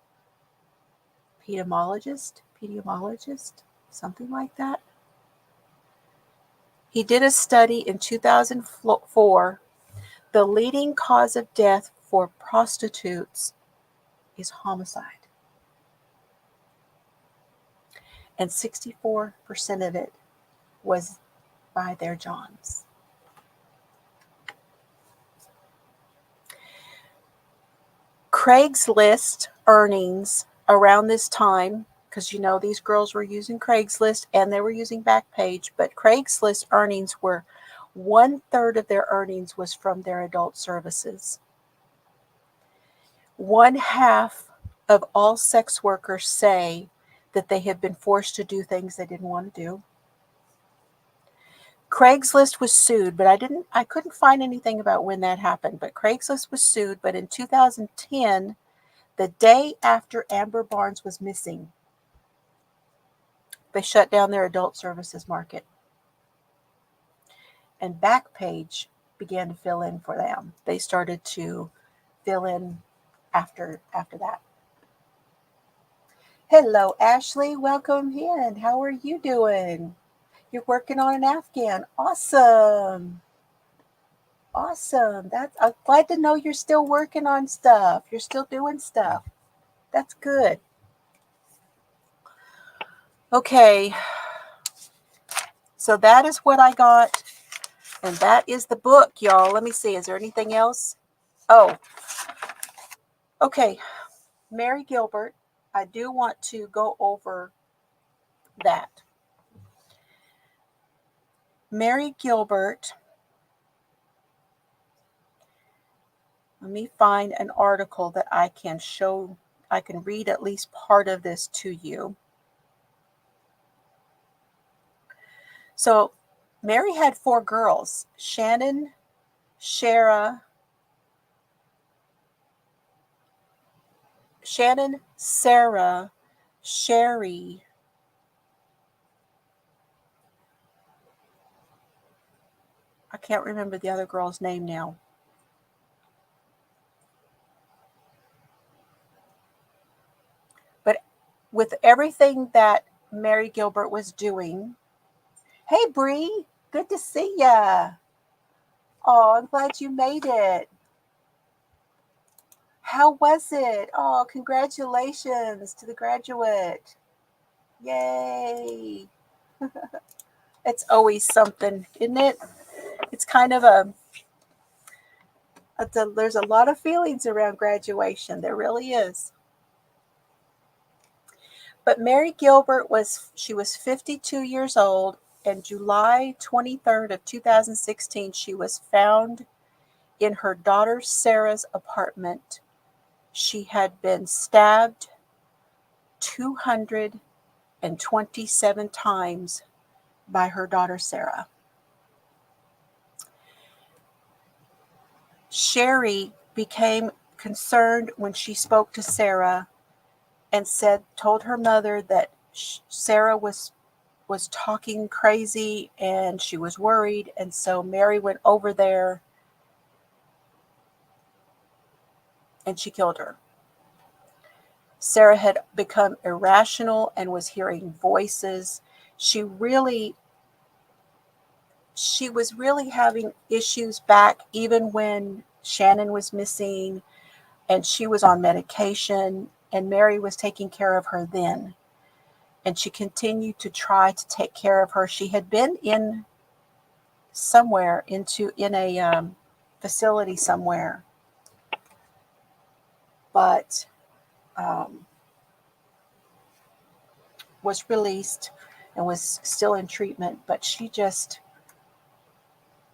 Pediatrologist, something like that. He did a study in 2004. The leading cause of death for prostitutes is homicide. And 64% of it was by their Johns. Craigslist earnings around this time, because these girls were using Craigslist and they were using Backpage, but Craigslist earnings were 1/3 of their earnings was from their adult services. 1/2 of all sex workers say that they have been forced to do things they didn't want to do. Craigslist was sued, but I couldn't find anything about when that happened, but Craigslist was sued, but in 2010, the day after Amber Barnes was missing, they shut down their adult services market. And Backpage began to fill in for them. They started to fill in after that. Hello, Ashley. Welcome in. How are you doing? You're working on an Afghan. Awesome. Awesome. I'm glad to know you're still working on stuff. You're still doing stuff. That's good. Okay. So that is what I got. And that is the book, y'all. Let me see. Is there anything else? Oh. Okay. Mary Gilbert. I do want to go over that. Mary Gilbert. Let me find an article that I can show. I can read at least part of this to you. So Mary had 4 girls: Shannon, Sarah, Sherry, I can't remember the other girl's name now. But with everything that Mary Gilbert was doing, hey Bree, good to see ya. Oh, I'm glad you made it. How was it? Oh, congratulations to the graduate. Yay. It's always something, isn't it? It's kind of there's a lot of feelings around graduation. There really is. But Mary Gilbert was 52 years old, and July 23rd of 2016, she was found in her daughter Sarah's apartment. She had been stabbed 227 times by her daughter Sarah. Sherry became concerned when she spoke to Sarah and told her mother that Sarah was talking crazy and she was worried. And so Mary went over there and she killed her. Sarah had become irrational and was hearing voices. She was really having issues back even when Shannon was missing and she was on medication, and Mary was taking care of her then. And she continued to try to take care of her. She had been in a facility somewhere, but was released and was still in treatment. But she just,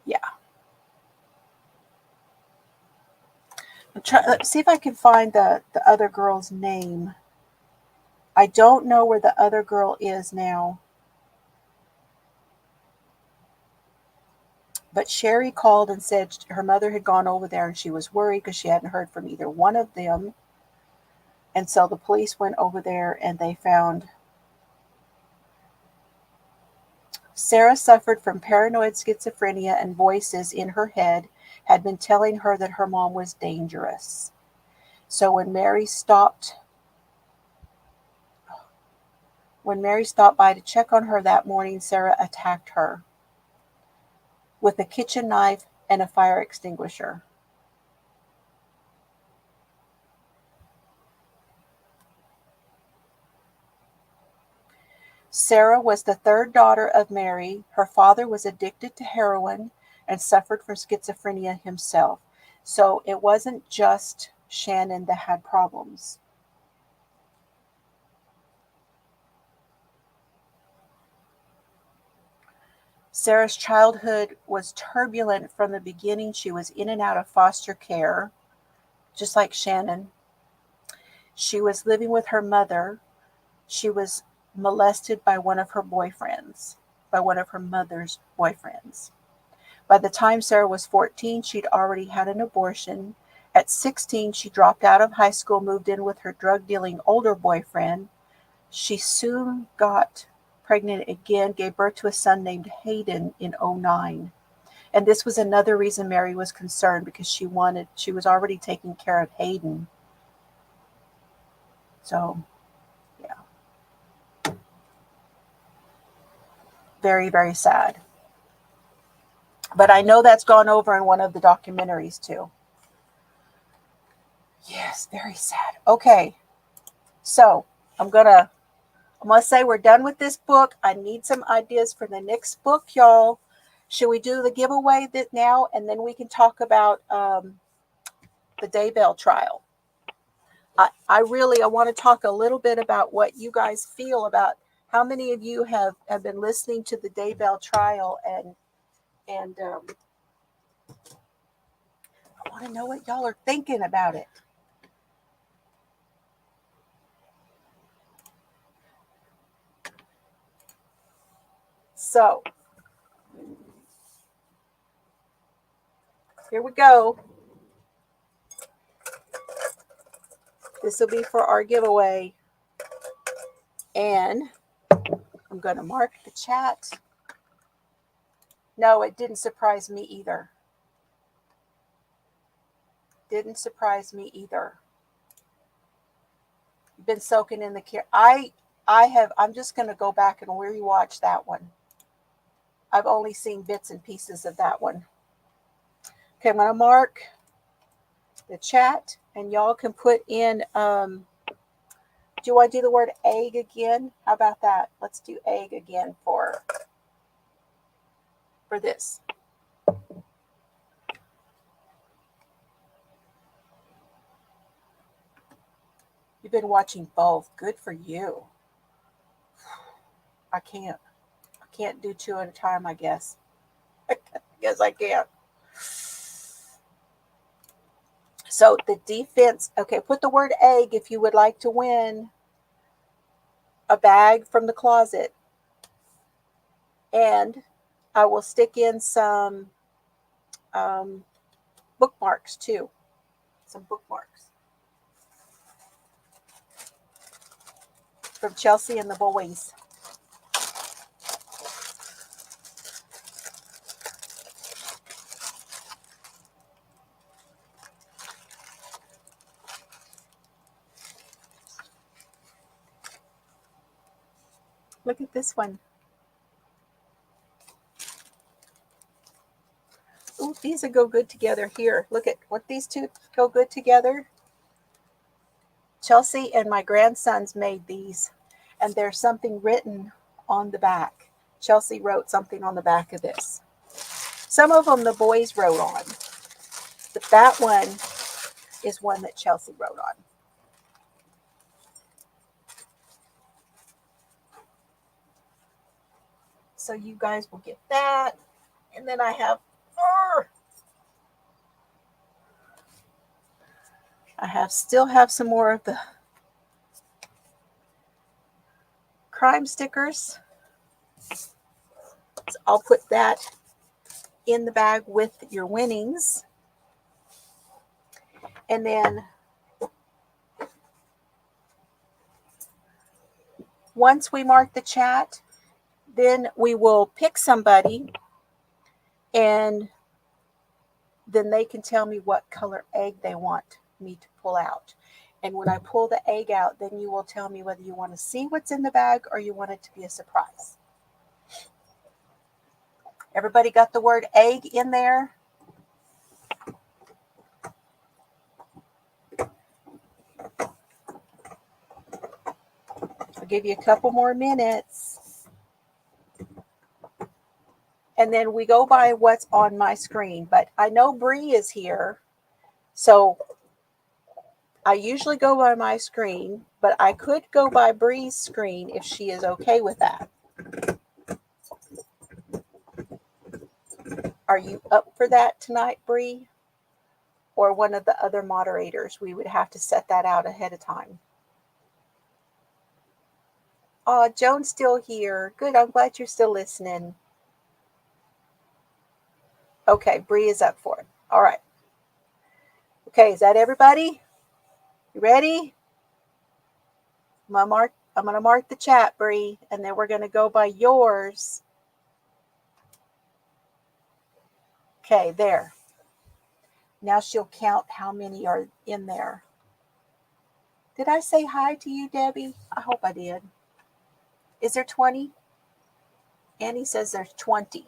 yeah. Let's see if I can find the other girl's name. I don't know where the other girl is now. But Sherry called and said her mother had gone over there and she was worried because she hadn't heard from either one of them. And so the police went over there and they found Sarah suffered from paranoid schizophrenia, and voices in her head had been telling her that her mom was dangerous. So when Mary stopped by to check on her that morning, Sarah attacked her with a kitchen knife and a fire extinguisher. Sarah was the 3rd daughter of Mary. Her father was addicted to heroin and suffered from schizophrenia himself. So it wasn't just Shannon that had problems. Sarah's childhood was turbulent from the beginning. She was in and out of foster care, just like Shannon. She was living with her mother. She was molested by one of her mother's boyfriends. By the time Sarah was 14, she'd already had an abortion. At 16, she dropped out of high school, moved in with her drug-dealing older boyfriend. She soon got pregnant again, gave birth to a son named Hayden in 2009. And this was another reason Mary was concerned, because she was already taking care of Hayden. So, yeah. Very, very sad. But I know that's gone over in one of the documentaries too. Yes, very sad. Okay. So I'm gonna say we're done with this book. I need some ideas for the next book, y'all. Should we do the giveaway now, and then we can talk about the Daybell trial? I want to talk a little bit about what you guys feel about how many of you have been listening to the Daybell trial, and I want to know what y'all are thinking about it. So here we go. This will be for our giveaway. And I'm going to mark the chat. No, it didn't surprise me either. Didn't surprise me either. You've been soaking in the care. I'm just going to go back and rewatch that one. I've only seen bits and pieces of that one. Okay, I'm going to mark the chat, and y'all can put in, do I do the word egg again? How about that? Let's do egg again for this. You've been watching both. Good for you. I can't do two at a time, I guess. I guess I can't. So the defense, okay, put the word egg if you would like to win a bag from the closet. And I will stick in some bookmarks too. Some bookmarks from Chelsey and the boys. Look at this one. Ooh, these would go good together here. Look at what these two go good together. Chelsey and my grandsons made these, and there's something written on the back. Chelsey wrote something on the back of this. Some of them the boys wrote on, but that one is one that Chelsey wrote on. So you guys will get that. And then I still have some more of the crime stickers. So I'll put that in the bag with your winnings. And then once we mark the chat, then we will pick somebody, and then they can tell me what color egg they want me to pull out. And when I pull the egg out, then you will tell me whether you want to see what's in the bag or you want it to be a surprise. Everybody got the word egg in there? I'll give you a couple more minutes. And then we go by what's on my screen. But I know Bree is here. So I usually go by my screen, but I could go by Bree's screen if she is okay with that. Are you up for that tonight, Bree? Or one of the other moderators? We would have to set that out ahead of time. Oh, Joan's still here. Good. I'm glad you're still listening. Okay, Bree is up for it. All right. Okay, is that everybody? You ready? I'm gonna mark the chat, Bree, and then we're gonna go by yours. Okay, there. Now she'll count how many are in there. Did I say hi to you, Debbie? I hope I did. Is there 20? Annie says there's 20.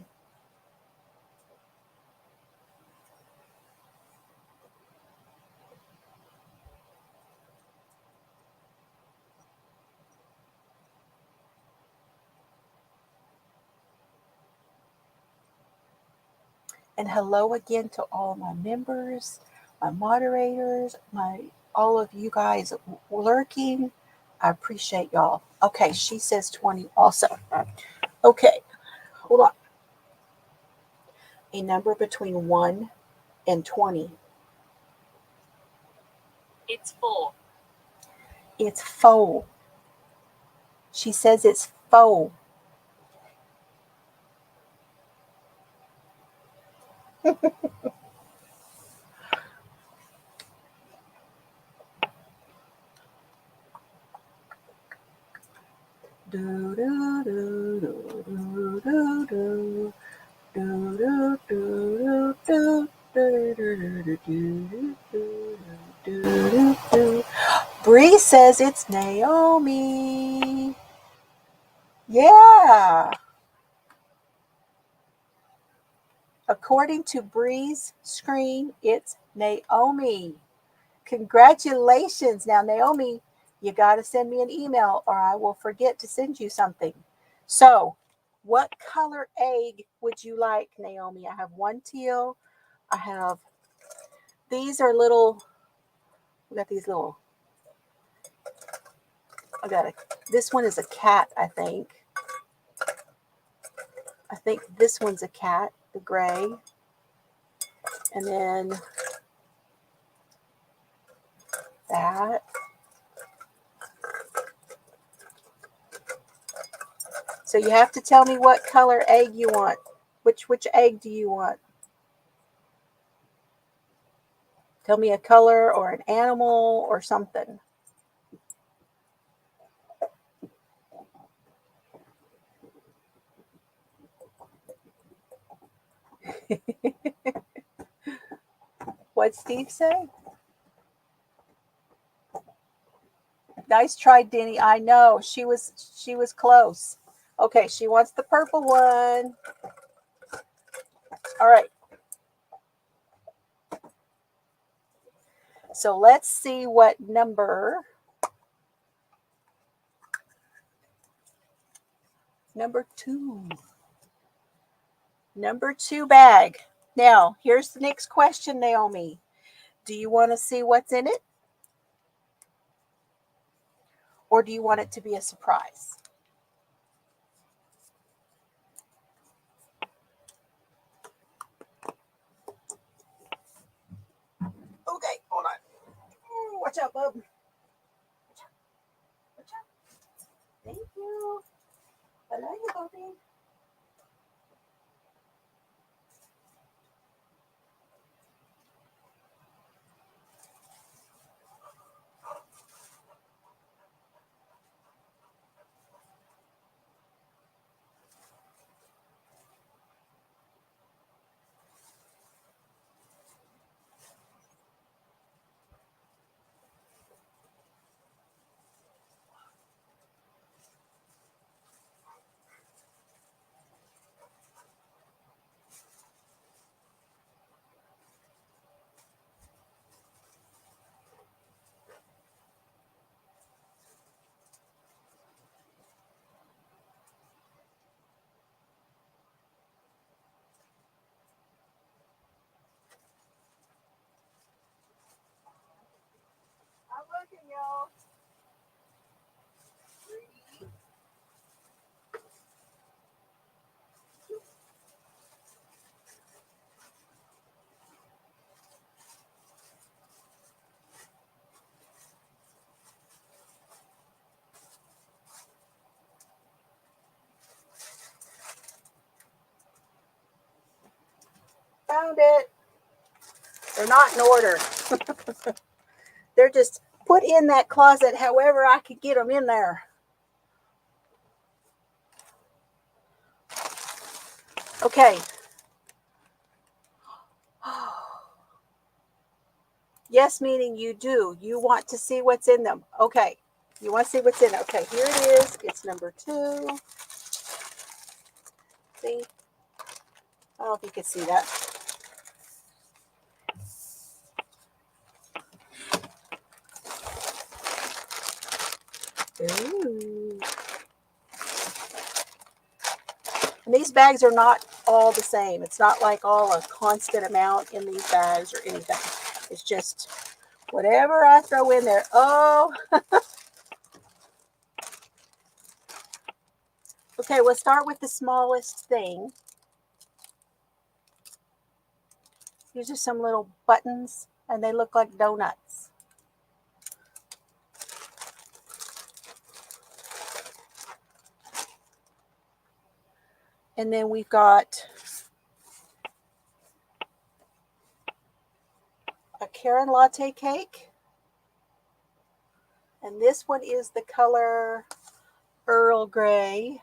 And hello again to all my members, my moderators, all of you guys lurking. I appreciate y'all. Okay, she says 20 also. Okay, hold on. A number between 1 and 20. It's 4. It's 4. She says it's 4. Do do do do do do do do do do do. Bree says it's Naomi. Yeah. According to Bree's screen, it's Naomi. Congratulations. Now, Naomi, you got to send me an email or I will forget to send you something. So, what color egg would you like, Naomi? I have one teal. I have, these are little, we got these little, this one is a cat, I think. I think this one's a cat, the gray. And then that. So you have to tell me what color egg you want. Which egg do you want? Tell me a color or an animal or something. What'd Steve say? Nice try, Denny. I know. She was close. Okay, she wants the purple one. All right. So let's see what number. Number 2. Number 2 bag. Now, here's the next question, Naomi. Do you want to see what's in it? Or do you want it to be a surprise? Okay, hold on. Ooh, watch out, bub. Watch out. Watch out. Thank you. I love you, Bubby. I'm looking, y'all. Found it. They're not in order. They're just put in that closet however I could get them in there. Okay. Yes, meaning you do. You want to see what's in them. Okay. You want to see what's in it. Okay, here it is. It's number 2. See? I don't know if you can see that. Ooh. And these bags are not all the same. It's not like all a constant amount in these bags or anything. It's just whatever I throw in there. Oh. Okay, we'll start with the smallest thing. These are some little buttons, and they look like donuts. And then we've got a Karen latte cake. And this one is the color Earl Grey,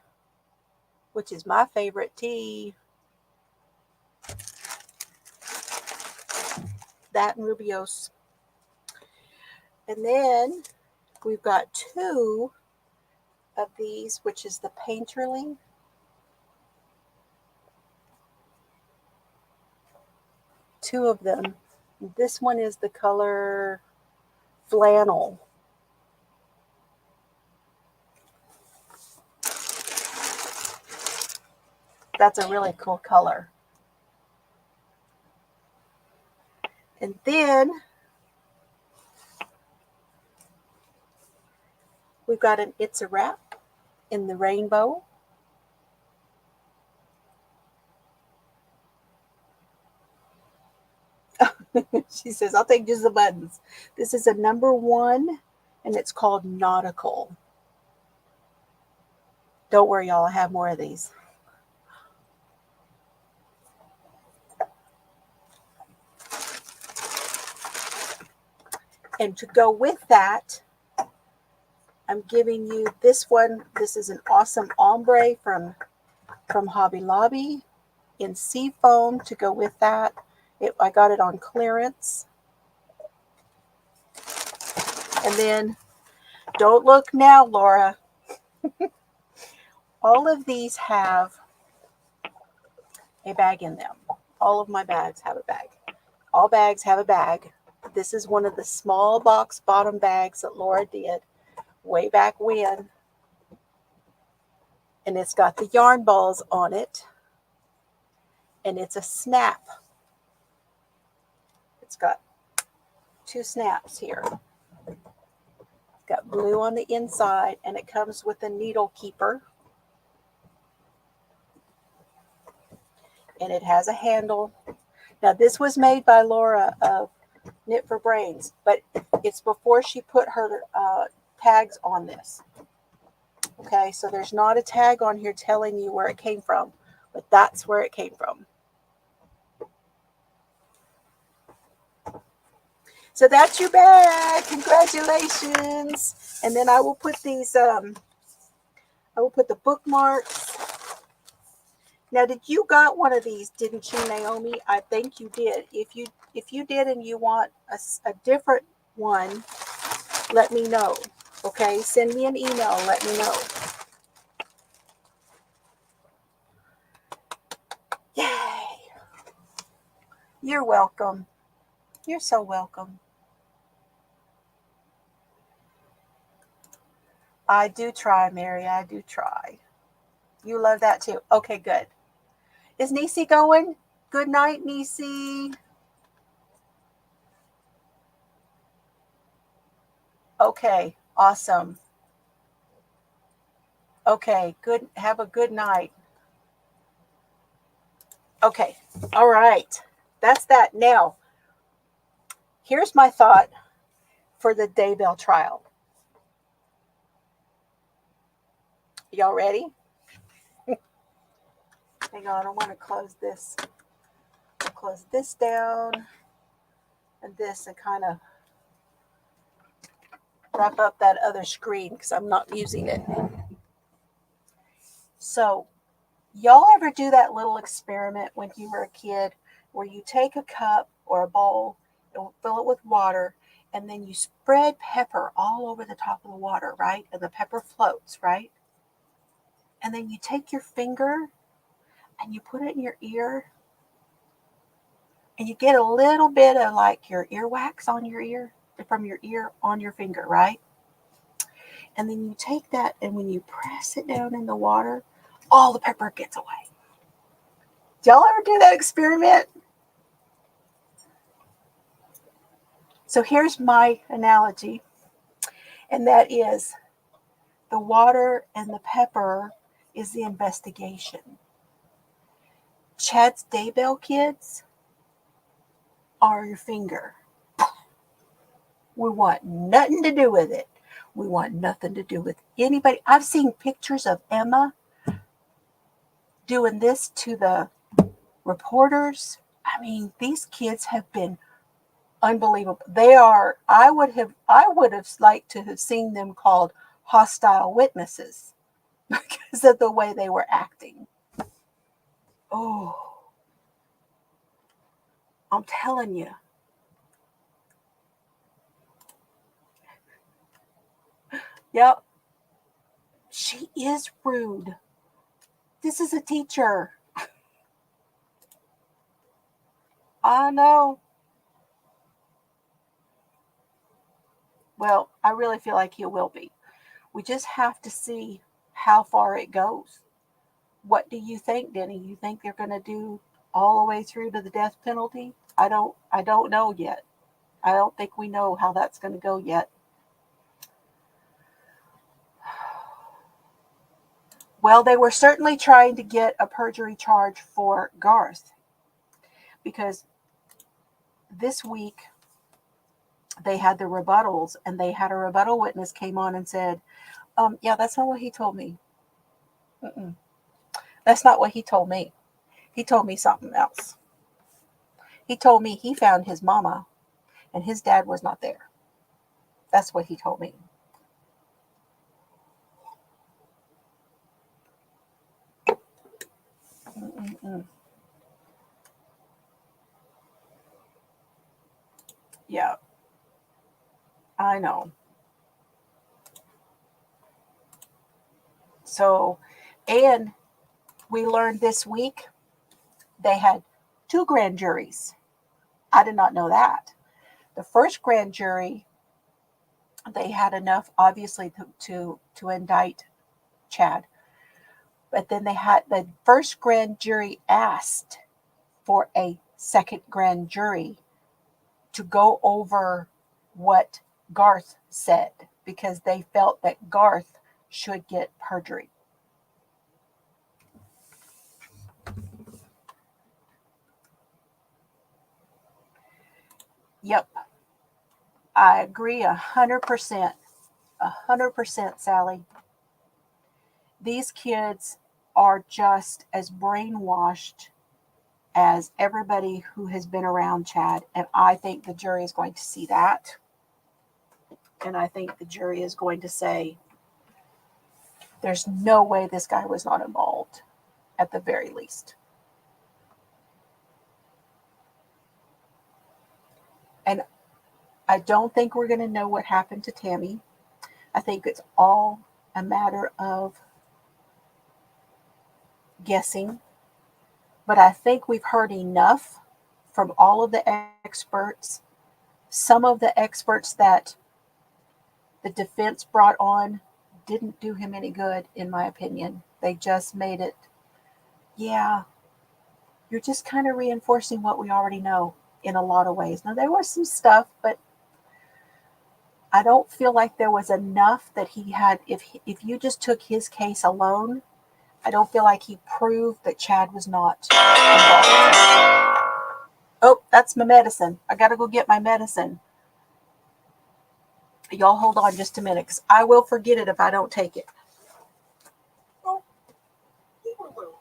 which is my favorite tea. That and Rubios. And then we've got 2 of these, which is the Painterly. Two of them. This one is the color Flannel. That's a really cool color. And then we've got an It's a Wrap in the rainbow. She says, I'll take just the buttons. This is a number 1, and it's called Nautical. Don't worry, y'all. I have more of these. And to go with that, I'm giving you this one. This is an awesome ombre from Hobby Lobby in seafoam to go with that. I got it on clearance. And then, don't look now, Laura. All of these have a bag in them. All of my bags have a bag. All bags have a bag. This is one of the small box bottom bags that Laura did way back when. And it's got the yarn balls on it. And it's a snap. It's got 2 snaps here. It's got blue on the inside, and it comes with a needle keeper. And it has a handle. Now, this was made by Laura of Knit for Brains, but it's before she put her tags on this. Okay, so there's not a tag on here telling you where it came from, but that's where it came from. So that's your bag. Congratulations. And then I will put these, I will put the bookmarks. Now, did you got one of these, didn't you, Naomi? I think you did. If you did and you want a different one, let me know. Okay, send me an email. Let me know. Yay. You're welcome. You're so welcome. I do try, Mary. I do try. You love that too. Okay, good. Is Nisi going? Good night, Nisi. Okay, awesome. Okay, good. Have a good night. Okay, all right. That's that. Now, here's my thought for the Daybell trial. Y'all ready? Hang on, I want to close this. I'll close this down and this and kind of wrap up that other screen because I'm not using it. So, y'all ever do that little experiment when you were a kid where you take a cup or a bowl fill it with water, and then you spread pepper all over the top of the water, right? And the pepper floats, right? And then you take your finger and you put it in your ear, and you get a little bit of like your earwax on your ear, from your ear on your finger, right? And then you take that, and when you press it down in the water, all the pepper gets away. Did y'all ever do that experiment? So here's my analogy, and that is the water and the pepper is the investigation. Chad's Daybell kids are your finger. We want nothing to do with it. We want nothing to do with anybody. I've seen pictures of Emma doing this to the reporters. I mean, these kids have been unbelievable. They are, I would have liked to have seen them called hostile witnesses because of the way they were acting. Oh, I'm telling you. Yep. She is rude. This is a teacher. I know. Well, I really feel like he will be. We just have to see how far it goes. What do you think, Denny? You think they're going to do all the way through to the death penalty? I don't know yet. I don't think we know how that's going to go yet. Well, they were certainly trying to get a perjury charge for Garth, because this week they had the rebuttals, and they had a rebuttal witness came on and said, yeah, that's not what he told me. That's not what he told me. He told me something else. He told me he found his mama and his dad was not there. That's what he told me. Yeah, I know. So, and we learned this week they had 2 grand juries. I did not know that. The first grand jury, they had enough, obviously, to indict Chad. But then they had the first grand jury asked for a second grand jury to go over what Garth said, because they felt that Garth should get perjury. Yep. I agree 100%. 100%, Sally. These kids are just as brainwashed as everybody who has been around Chad. And I think the jury is going to see that. And I think the jury is going to say, there's no way this guy was not involved, at the very least. And I don't think we're going to know what happened to Tammy. I think it's all a matter of guessing. But I think we've heard enough from all of the experts. Some of the experts that the defense brought on didn't do him any good, in my opinion. They just made it, yeah, you're just kind of reinforcing what we already know in a lot of ways. Now, there was some stuff, but I don't feel like there was enough that he had. If you just took his case alone, I don't feel like he proved that Chad was not involved. Oh, that's my medicine. I got to go get my medicine. Y'all hold on just a minute, because I will forget it if I don't take it. Oh, you will.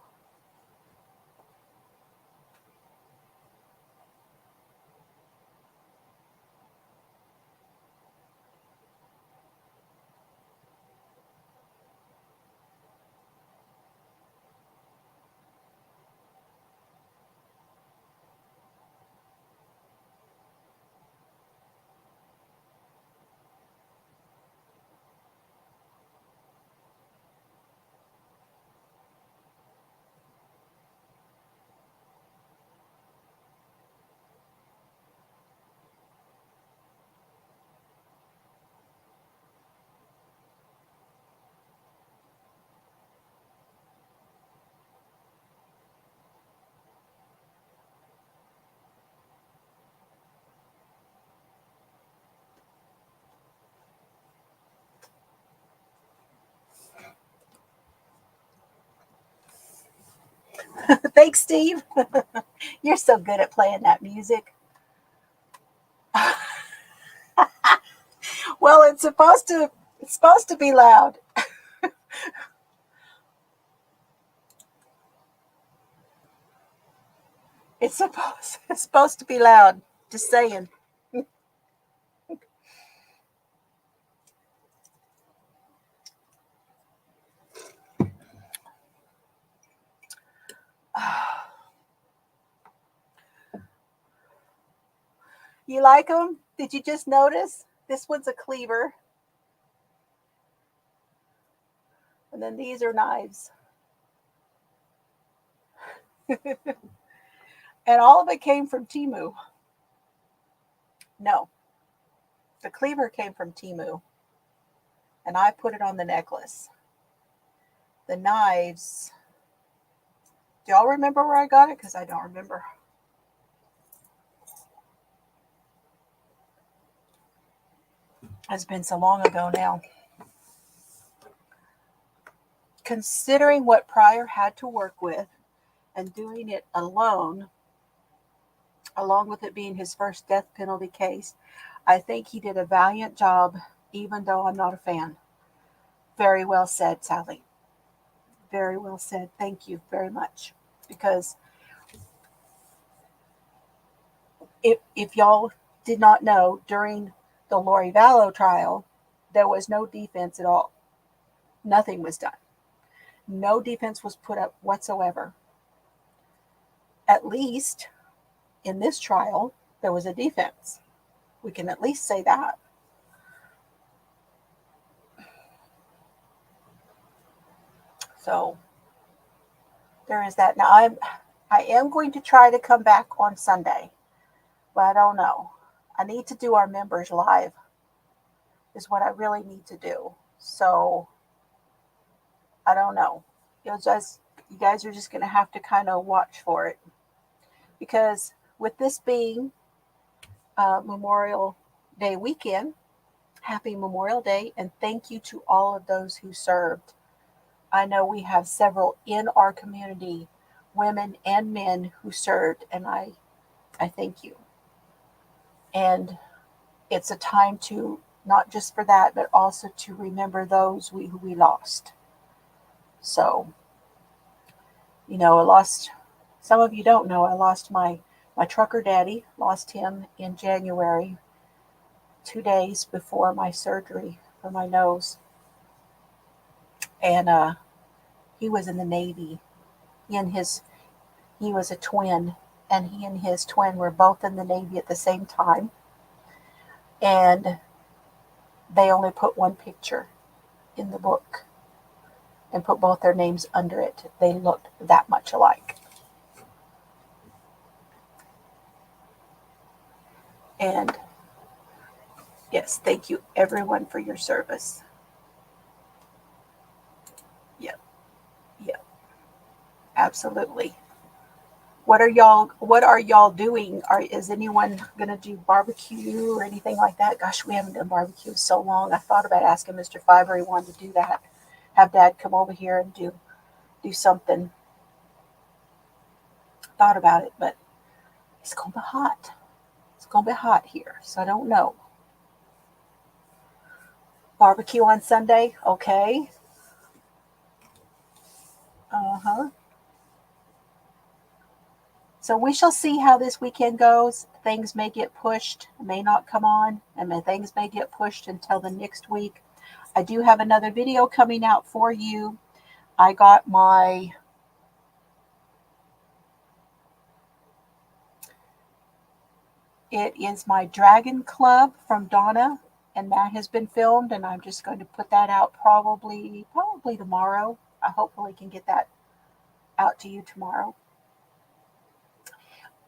Fake Steve. You're so good at playing that music. Well, it's supposed to be loud. It's supposed to be loud. Just saying. You like them? Did you just notice? This one's a cleaver. And then these are knives. And all of it came from Temu. No. The cleaver came from Temu. And I put it on the necklace. The knives. Do y'all remember where I got it? Because I don't remember. It's been so long ago now. Considering what Pryor had to work with and doing it alone, along with it being his first death penalty case, I think he did a valiant job, even though I'm not a fan. Very well said, Sally. Very well said. Thank you very much. Because if y'all did not know, during the Lori Vallow trial, there was no defense at all. Nothing was done. No defense was put up whatsoever. At least in this trial, there was a defense. We can at least say that. So there is that. Now I am going to try to come back on Sunday, but I don't know. I need to do our members live is what I really need to do. So I don't know. You guys are just going to have to kind of watch for it, because with this being Memorial Day weekend, happy Memorial Day, and thank you to all of those who served. I know we have several in our community, women and men, who served, and I thank you. And it's a time to, not just for that, but also to remember those who we lost. So, I lost, some of you don't know, I lost my trucker daddy, lost him in January, 2 days before my surgery for my nose. And he was in the Navy. He was a twin, and he and his twin were both in the Navy at the same time. And they only put one picture in the book and put both their names under it. They looked that much alike. And yes, thank you everyone for your service. Yep. Absolutely. What are y'all doing? Is anyone gonna do barbecue or anything like that? Gosh, we haven't done barbecue in so long. I thought about asking Mr. Fiver, he wanted to do that. Have Dad come over here and do something. Thought about it, but it's gonna be hot. It's gonna be hot here, so I don't know. Barbecue on Sunday, okay. So we shall see how this weekend goes. Things may get pushed, may not come on, and things may get pushed until the next week. I do have another video coming out for you. I got it is my Dragon Club from Donna, and that has been filmed, and I'm just going to put that out probably tomorrow. I hopefully can get that out to you tomorrow.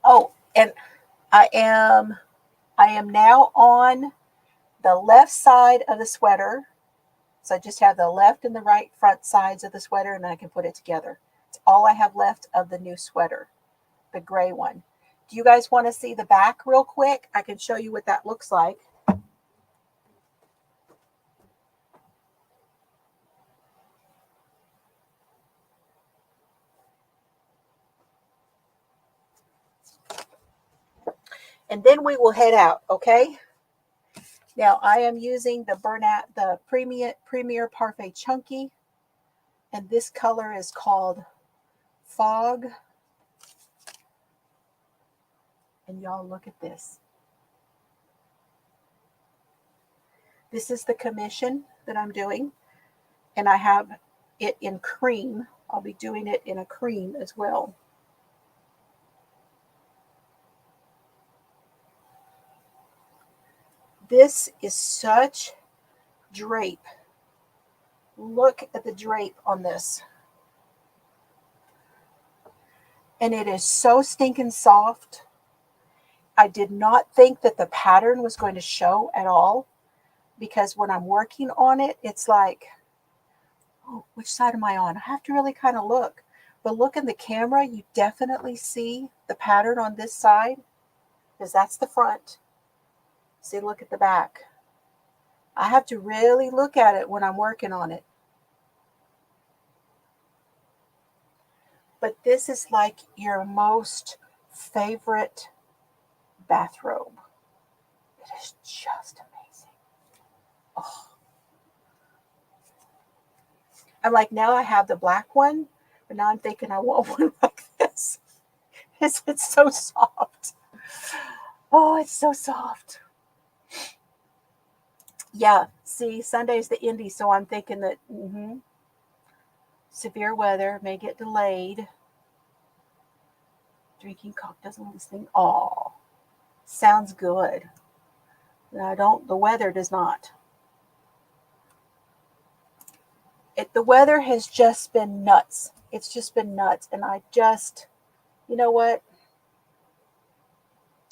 Oh, and I am now on the left side of the sweater. So I just have the left and the right front sides of the sweater, and I can put it together. It's all I have left of the new sweater, the gray one. Do you guys want to see the back real quick? I can show you what that looks like. and then we will head out, okay? Now I am using the Premier Parfait Chunky, and this color is called Fog. And y'all look at this. This is the commission that I'm doing, and I have it in cream. I'll be doing it in a cream as well. This is such drape. Look at the drape on this. And it is so stinking soft. I did not think that the pattern was going to show at all, because when I'm working on it, it's like, oh, which side am I on? I have to really kind of look. But look in the camera, you definitely see the pattern on this side, because that's the front. See, look at the back. I have to really look at it when I'm working on it. But this is like your most favorite bathrobe. It is just amazing. Oh. I'm like, now I have the black one, but now I'm thinking I want one like this. It's so soft. Oh, it's so soft. Yeah, see, Sunday's the indie, so I'm thinking that severe weather may get delayed. Drinking coke doesn't listen. Oh, sounds good. The weather does not. The weather has just been nuts. It's just been nuts. And you know what?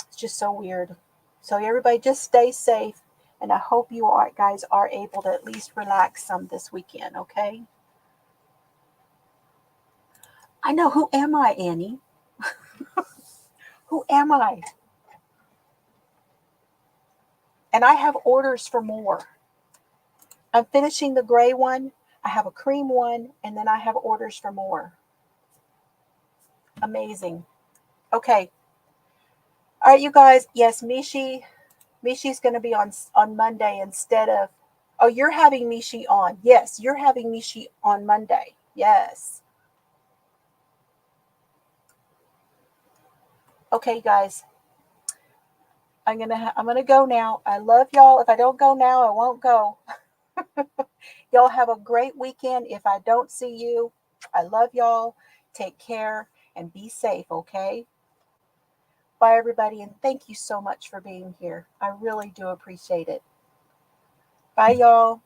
It's just so weird. So everybody just stay safe. And I hope you guys are able to at least relax some this weekend, okay? I know. Who am I, Annie? Who am I? And I have orders for more. I'm finishing the gray one. I have a cream one. And then I have orders for more. Amazing. Okay. All right, you guys. Yes, Mishi's going to be on Monday instead of... Oh, you're having Mishi on. Yes, you're having Mishi on Monday. Yes. Okay, guys. I'm gonna go now. I love y'all. If I don't go now, I won't go. Y'all have a great weekend. If I don't see you, I love y'all. Take care and be safe, okay? Bye, everybody, and thank you so much for being here. I really do appreciate it. Bye, y'all.